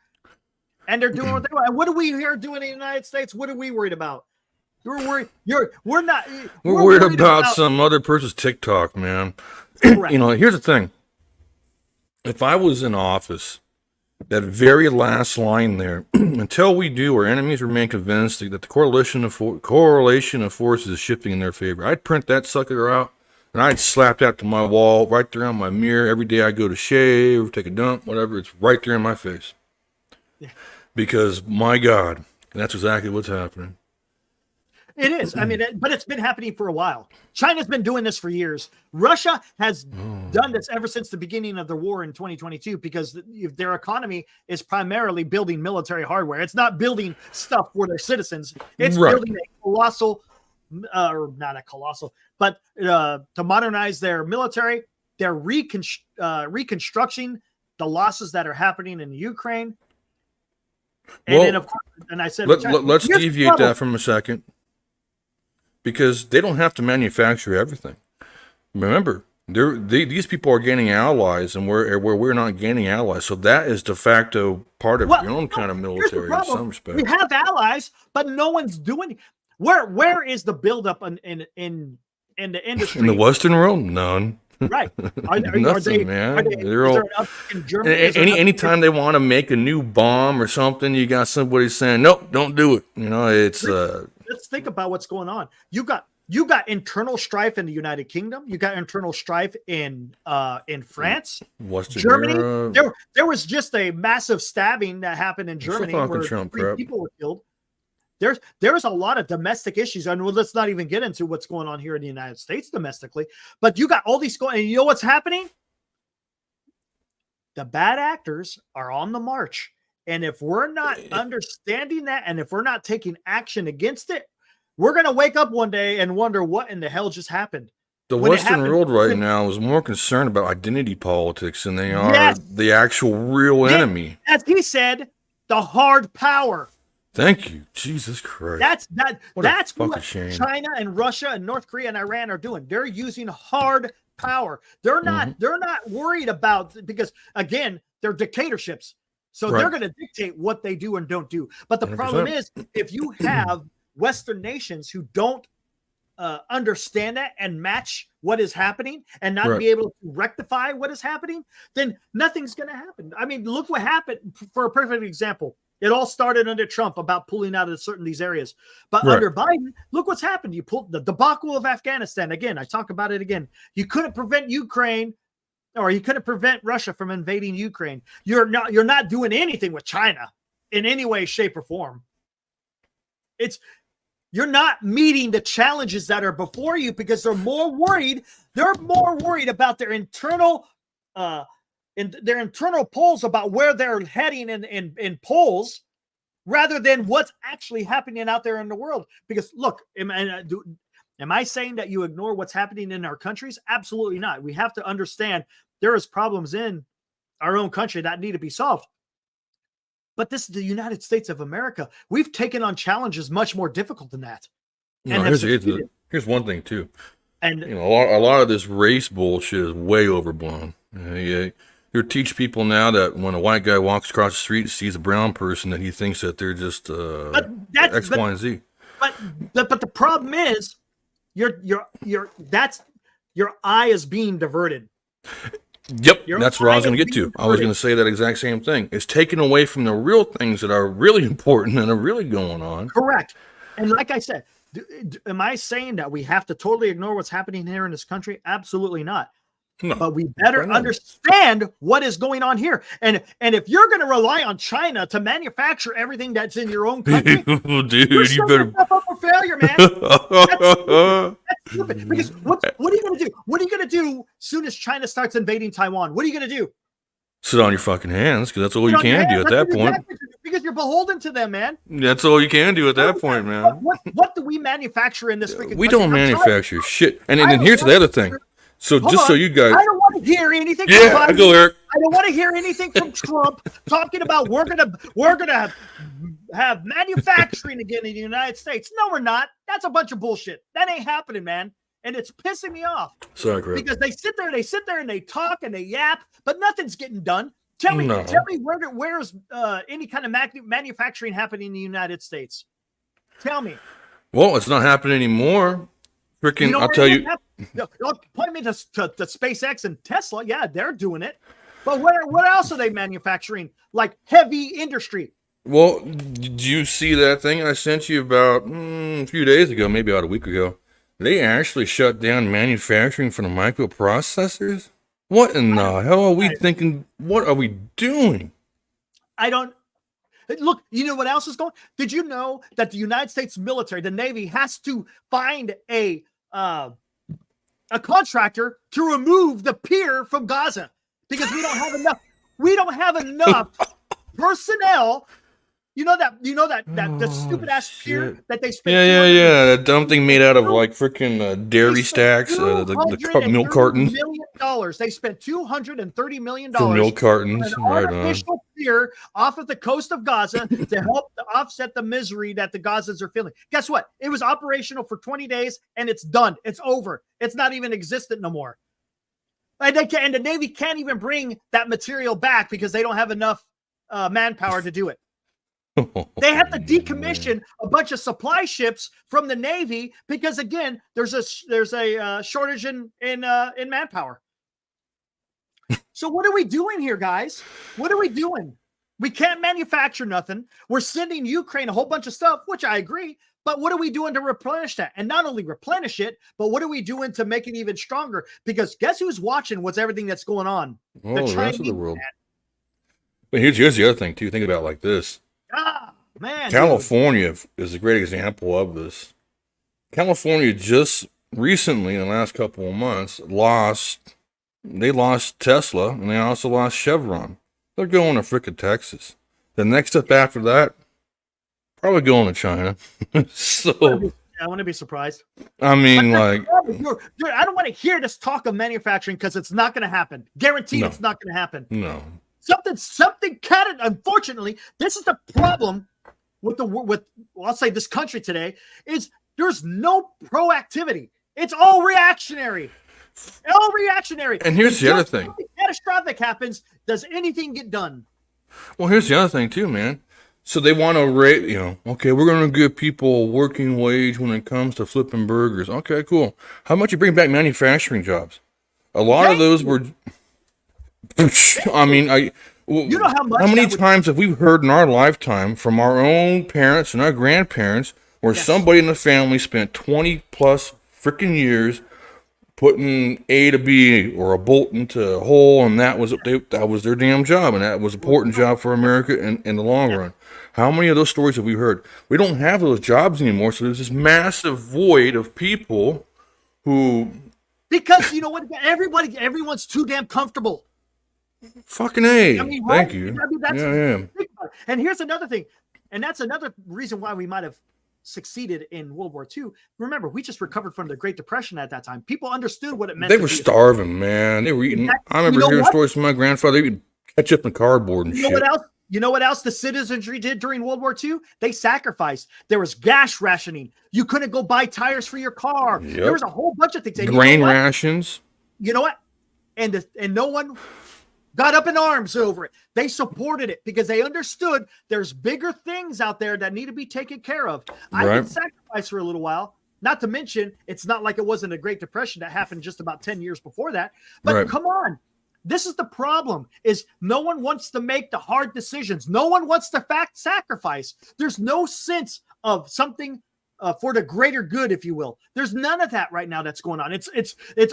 And they're doing what they want. And what are we here doing in the United States? What are we worried about? We're worried. We're worried about some other person's TikTok, man. You know, here's the thing. If I was in office, that very last line there, until we do, our enemies remain convinced that the correlation of forces is shifting in their favor. I'd print that sucker out and I'd slap that to my wall, right there on my mirror. Every day I go to shave, take a dump, whatever, it's right there in my face. Yeah. Because, my God, that's exactly what's happening. It is. I mean, but it's been happening for a while. China's been doing this for years. Russia has done this ever since the beginning of the war in 2022 because their economy is primarily building military hardware. It's not building stuff for their citizens. It's building a colossal, or not a colossal, but to modernize their military. They're reconstructing the losses that are happening in Ukraine. And then, of course, and I said, let's deviate that from a second. because they don't have to manufacture everything. Remember, these people are gaining allies, and where we're not gaining allies. So that is de facto part of your own kind of military in some respect. We have allies, but no one's doing. Where is the buildup in the industry in the Western world? None. Right? Nothing, man. They're all in Germany. Anytime they want to make a new bomb or something, you got somebody saying, "Nope, don't do it." You know, it's Let's think about what's going on. You got internal strife in the United Kingdom. You got internal strife in France, Western Germany. Europe. There was just a massive stabbing that happened in Germany where three people were killed. There's a lot of domestic issues, and let's not even get into what's going on here in the United States domestically. But you got all these going, and you know what's happening? The bad actors are on the march, and if we're not understanding that, and if we're not taking action against it, we're gonna wake up one day and wonder what in the hell just happened. The Western world right now is more concerned about identity politics than they are the actual real enemy. As he said, the hard power. Thank you, Jesus Christ. That's what China and Russia and North Korea and Iran are doing. They're using hard power. They're not worried about, because again, they're dictatorships. So they're going to dictate what they do and don't do. But the 100%. Problem is, if you have Western nations who don't understand that and match what is happening and not be able to rectify what is happening, then nothing's going to happen. I mean, look what happened. For a perfect example, it all started under Trump about pulling out of these areas. But under Biden, look what's happened. You pulled the debacle of Afghanistan. Again, I talk about it again. You couldn't prevent Ukraine, or you couldn't prevent Russia from invading Ukraine. You're not doing anything with China in any way, shape, or form. You're not meeting the challenges that are before you because they're more worried. They're more worried about their internal polls, about where they're heading in polls, rather than what's actually happening out there in the world. Because look, am I saying that you ignore what's happening in our countries? Absolutely not. We have to understand there is problems in our own country that need to be solved. But this is the United States of America. We've taken on challenges much more difficult than that. Here's one thing too. And a lot of this race bullshit is way overblown. You teach people now that when a white guy walks across the street and sees a brown person, that he thinks that they're just X, Y, and Z. But the problem is, your eye is being diverted. Yep, that's what I was going to get to. I was going to say that exact same thing. It's taken away from the real things that are really important and are really going on. Correct. And like I said, am I saying that we have to totally ignore what's happening here in this country? Absolutely not. No, but we better understand what is going on here. And if you're going to rely on China to manufacture everything that's in your own country, dude, you better up for failure, man. That's stupid. Because what are you going to do? What are you going to do as soon as China starts invading Taiwan? What are you going to do? Sit on your fucking hands, because that's all you can do at that point. Because you're beholden to them, man. That's all you can do at that point, man. What do we manufacture in this freaking country? We don't manufacture shit. And then here's the other thing. So so you guys, I don't want to hear anything. Yeah, go Eric. I don't want to hear anything from Trump talking about we're gonna have manufacturing again in the United States. No, we're not. That's a bunch of bullshit. That ain't happening, man. And it's pissing me off. Sorry, Chris. Because they sit there and they talk and they yap, but nothing's getting done. Tell me where's any kind of manufacturing happening in the United States? Tell me. Well, it's not happening anymore. Freaking, I'll tell you. Point me to SpaceX and Tesla. Yeah, they're doing it. But what else are they manufacturing? Like heavy industry. Well, did you see that thing I sent you about a few days ago, maybe about a week ago? They actually shut down manufacturing for the microprocessors? What in the hell are we thinking? What are we doing? I don't. Look, you know what else is going? Did you know that the United States military, the Navy, has to find a contractor to remove the pier from Gaza because we don't have enough. We don't have enough personnel the stupid ass pier that they spent. Yeah. That dumb thing made out of like freaking dairy stacks, the milk cartons. $230 million. They spent $230 million for milk cartons. on an Right on. artificial pier off of the coast of Gaza to help to offset the misery that the Gazans are feeling. Guess what? It was operational for 20 days and it's done. It's over. It's not even existent no more. And the Navy can't even bring that material back because they don't have enough manpower to do it. They have to decommission a bunch of supply ships from the Navy because, again, there's a shortage in manpower. So what are we doing here, guys? What are we doing? We can't manufacture nothing. We're sending Ukraine a whole bunch of stuff, which I agree. But what are we doing to replenish that? And not only replenish it, but what are we doing to make it even stronger? Because guess who's watching what's everything that's going on? The rest of the world. But here's the other thing, too. Think about it like this. Man, California is a great example of this. California just recently, in the last couple of months, lost Tesla, and they also lost Chevron. They're going to frickin' Texas. The next step after that, probably going to China. So I want to be surprised. I mean, like, dude, I don't want to hear this talk of manufacturing because it's not going to happen. Guaranteed, it's not going to happen. No. Something can. Unfortunately, this is the problem with I'll say this country today is there's no proactivity. It's all reactionary. All reactionary. And here's the other thing. Something catastrophic happens. Does anything get done? Well, here's the other thing too, man. So they want to rate, okay, we're going to give people a working wage when it comes to flipping burgers. Okay, cool. How much you bring back manufacturing jobs? A lot of those were. I mean, you know how many times have we heard in our lifetime from our own parents and our grandparents where somebody in the family spent 20 plus freaking years putting A to B or a bolt into a hole, and that was their damn job, and that was an important job for America in the long run. How many of those stories have we heard? We don't have those jobs anymore, so there's this massive void of people who. Because you know what? Everyone's too damn comfortable. Fucking A. I mean, Thank you. I mean, that's, yeah. And here's another thing, and that's another reason why we might have succeeded in World War II. Remember, we just recovered from the Great Depression at that time. People understood what it meant. They were starving, man. They were eating. I remember hearing stories from my grandfather. They would ketchup and cardboard and shit. You know what else the citizenry did during World War II? They sacrificed. There was gas rationing. You couldn't go buy tires for your car. Yep. There was a whole bunch of things. And grain rations. You know what? And no one got up in arms over it. They supported it because they understood there's bigger things out there that need to be taken care of. I can sacrifice for a little while. Not to mention, it's not like it wasn't a Great Depression that happened just about 10 years before that. But come on. This is the problem, is no one wants to make the hard decisions. No one wants to sacrifice. There's no sense of something for the greater good, if you will. There's none of that right now that's going on. It's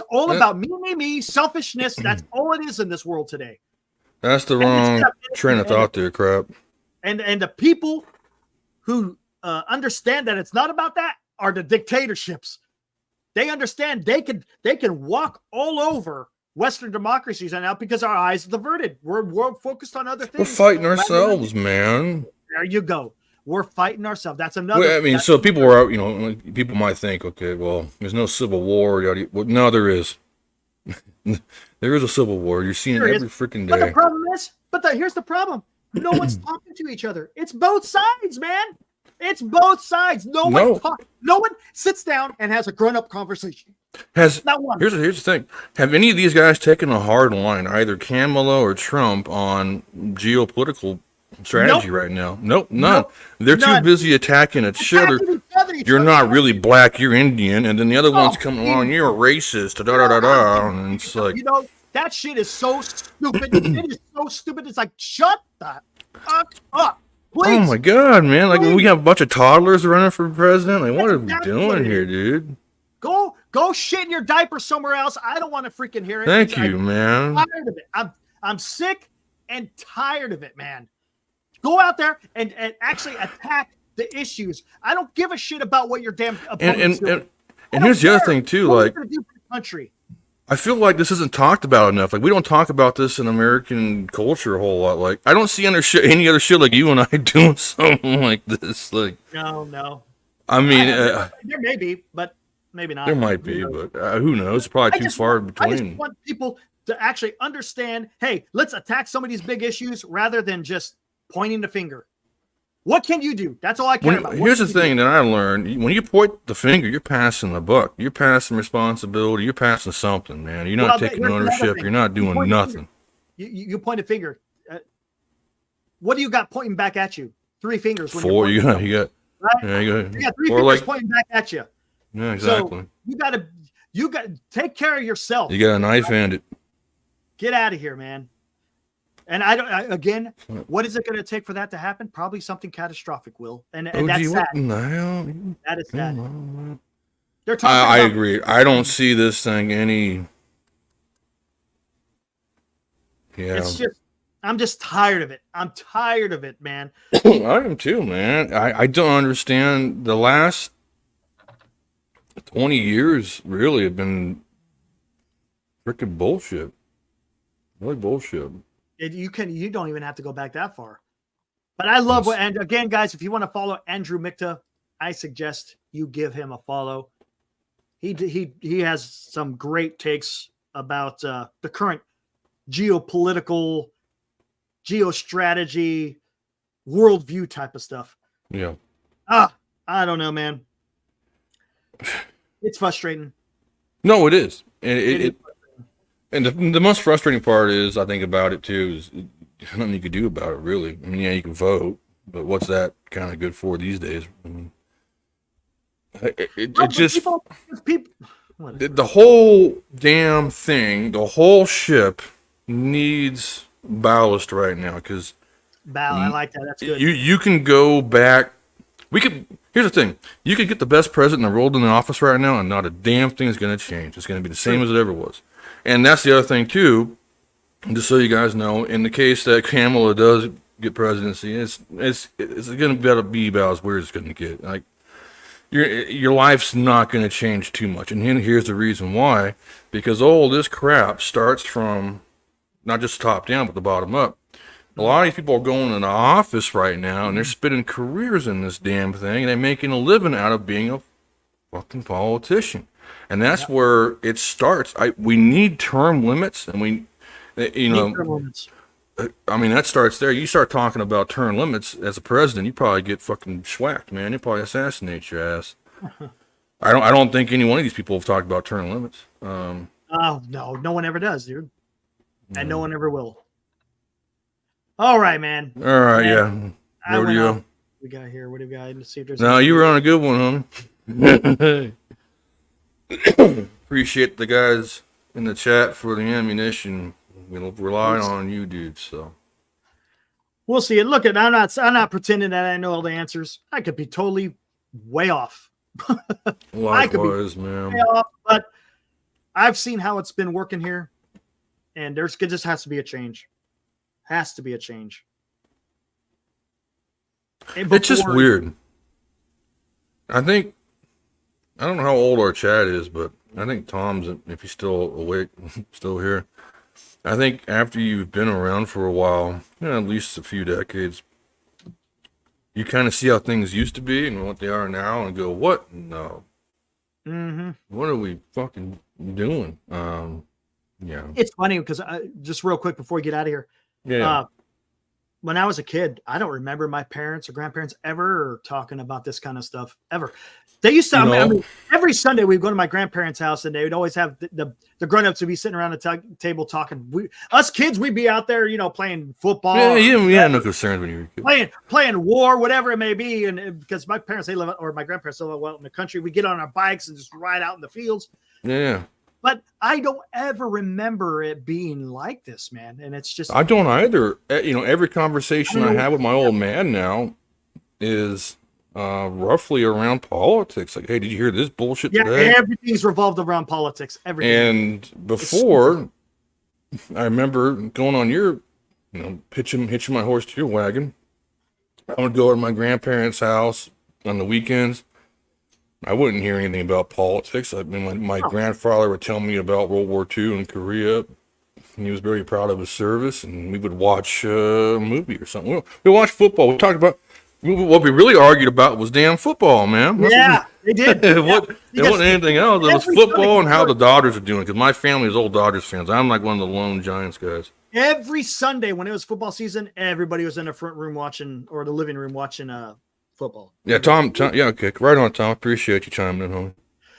all about me, selfishness. That's all it is in this world today. That's the wrong train of thought there, crap. And the people who understand that it's not about that are the dictatorships. They understand they can walk all over Western democracies right now because our eyes are averted. We're focused on other things. We're fighting ourselves, man. There you go. We're fighting ourselves. That's another. Well, I mean, so people were, people might think, okay, well, there's no civil war. Well, no, there is. There is a civil war. You're seeing it every freaking day. But the problem is, here's the problem. No one's talking to each other. It's both sides, man. It's both sides. No one sits down and has a grown-up conversation. Not one. Here's the thing. Have any of these guys taken a hard line, either Kamala or Trump, on geopolitical strategy right now? Nope, none. They're too busy attacking each other. You're not really black, you're Indian, and then the other one's coming along, you're a racist, and it's like, that shit is so stupid. It is so stupid. It's like, shut the fuck up. Please. Oh my god, man! Like, we have a bunch of toddlers running for president. Like, what are we doing here, dude? Go shit in your diaper somewhere else. I don't want to freaking hear it. Thank you, man. I'm tired of it. I'm sick and tired of it, man. Go out there and actually attack the issues. I don't give a shit about what your damn opponent's doing. And here's the other thing too, like, country. I feel like this isn't talked about enough. Like we don't talk about this in American culture a whole lot. Like I don't see any other shit like you and I doing something like this. Like No. I mean, There may be, but maybe not. there might be, but who knows? It's probably too far I between. just want people to actually understand, hey, let's attack some of these big issues rather than just pointing the finger. What can you do? That's all I care about. Here's the thing that I learned. When you point the finger, you're passing the buck. You're passing responsibility. You're passing something, man. You're not taking ownership. You're not doing nothing. You point a finger. What do you got pointing back at you? 3 fingers. Four. You got. Right? Yeah, you got 3 fingers pointing back at you. Yeah, exactly. So you got to take care of yourself. You got a knife handed. Get out of here, man. And again, what is it going to take for that to happen? Probably something catastrophic, Will. And that's sad. That is sad. They're talking I agree. I don't see this thing any. Yeah. It's just, I'm just tired of it. I'm tired of it, man. I am too, man. I don't understand. The last 20 years really have been freaking bullshit. Really bullshit. You don't even have to go back that far. But I love and again, guys, if you want to follow Andrew Mikta, I suggest you give him a follow. He has some great takes about the current geopolitical, geostrategy, worldview type of stuff. Yeah. I don't know, man. It's frustrating. No, it is. And the most frustrating part is, I think about it too, is nothing you could do about it, really. I mean, yeah, you can vote, but what's that kind of good for these days? I mean, the whole damn thing, the whole ship needs ballast right now, because I like that. That's good. You can go back. Here's the thing. You could get the best president in the world in the office right now, and not a damn thing is going to change. It's going to be the same as it ever was. And that's the other thing too, just so you guys know, in the case that Kamala does get presidency, it's going to be about as weird as it's going to get. Like your life's not going to change too much. And here's the reason why: because all this crap starts from not just top down, but the bottom up. A lot of these people are going in the office right now, and they're spending careers in this damn thing, and they're making a living out of being a fucking politician. And that's where it starts. We need term limits, and I mean, that starts there. You start talking about term limits as a president, you probably get fucking schwacked, man. They probably assassinate your ass. I don't think any one of these people have talked about term limits. Oh no one ever does, dude, and no one ever will. All right, man. All right, man, yeah. Rodeo. We got here. What do we got? Let's see if there's. No, you were on a good one, homie. Appreciate the guys in the chat for the ammunition. We'll rely on you, dude. So we'll see. And look, I'm not pretending that I know all the answers. I could be totally way off. Likewise, man. Way off, but I've seen how it's been working here, and it just has to be a change. Has to be a change. It's just weird. I don't know how old our chat is, but I think Tom's, if he's still awake, still here. I think after you've been around for a while, at least a few decades, you kind of see how things used to be and what they are now and go, what? No. Mm-hmm. What are we fucking doing? Yeah. It's funny because just real quick before we get out of here. Yeah. When I was a kid, I don't remember my parents or grandparents ever talking about this kind of stuff ever. They used to, I mean, every Sunday we'd go to my grandparents' house and they would always have the grown-ups would be sitting around the table talking. Us kids, we'd be out there, playing football. Yeah, you had no concerns when you were a kid. Playing war, whatever it may be. And because my parents, my grandparents live well in the country, we get on our bikes and just ride out in the fields. Yeah. But I don't ever remember it being like this, man. And it's just. I don't either. Every conversation I have with my old man now is roughly around politics. Like, hey, did you hear this bullshit today? Yeah, everything's revolved around politics. Everything. And before, I remember going on your, hitching my horse to your wagon. I would go to my grandparents' house on the weekends. I wouldn't hear anything about politics. I mean, my grandfather would tell me about World War II and Korea. He was very proud of his service, and we would watch a movie or something. We watched football. We talked about what we really argued about was damn football, man. Yeah, they did. It wasn't anything else. It was football and how the Dodgers are doing. Because my family is old Dodgers fans. I'm like one of the lone Giants guys. Every Sunday when it was football season, everybody was in the front room watching, or the living room watching football. Yeah, Tom. Yeah, okay, right on, Tom. Appreciate you chiming in, homie.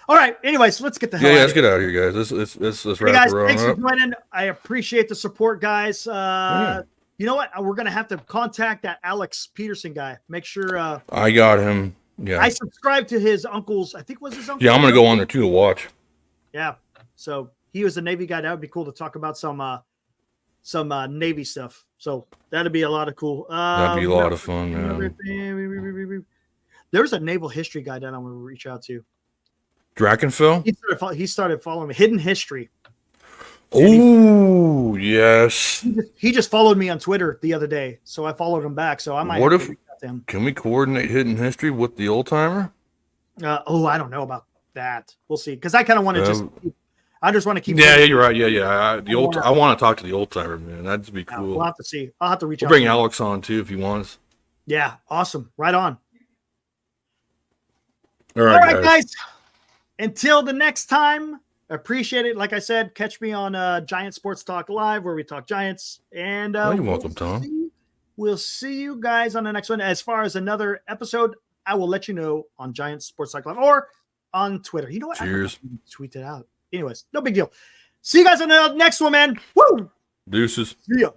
All right. Anyways, let's get the hell. Yeah, let's get out of here, guys. Let's Hey wrap guys, it thanks for up. joining. I appreciate the support, guys. You know what? We're gonna have to contact that Alex Peterson guy. Make sure. I got him. Yeah. I subscribed to his uncle's. I think it was his uncle. Yeah, I'm gonna go on there too to watch. Yeah. So he was a Navy guy. That would be cool to talk about some Navy stuff. So that'd be a lot of cool. That'd be a lot of fun, man. There's a naval history guy that I'm gonna reach out to. Drakenfell? He started following me. Hidden History. Oh, yes. He just followed me on Twitter the other day, so I followed him back. So I might. What have if? to reach out to him. Can we coordinate Hidden History with the old timer? I don't know about that. We'll see. Because I kind of want to I just want to keep. Yeah, you're right. Yeah. I want to talk to the old timer, man. That'd be cool. We'll have to see. I'll have to reach We'll out. bring to him. Alex on too if he wants. Yeah, awesome. Right on. All All right, right, guys. Until the next time, appreciate it. Like I said, catch me on Giant Sports Talk Live, where we talk Giants. And you're welcome, Tom. We'll see you guys on the next one. As far as another episode, I will let you know on Giant Sports Talk Live or on Twitter. You know what? Cheers. I tweet it out. Anyways, no big deal. See you guys on the next one, man. Woo! Deuces. See ya.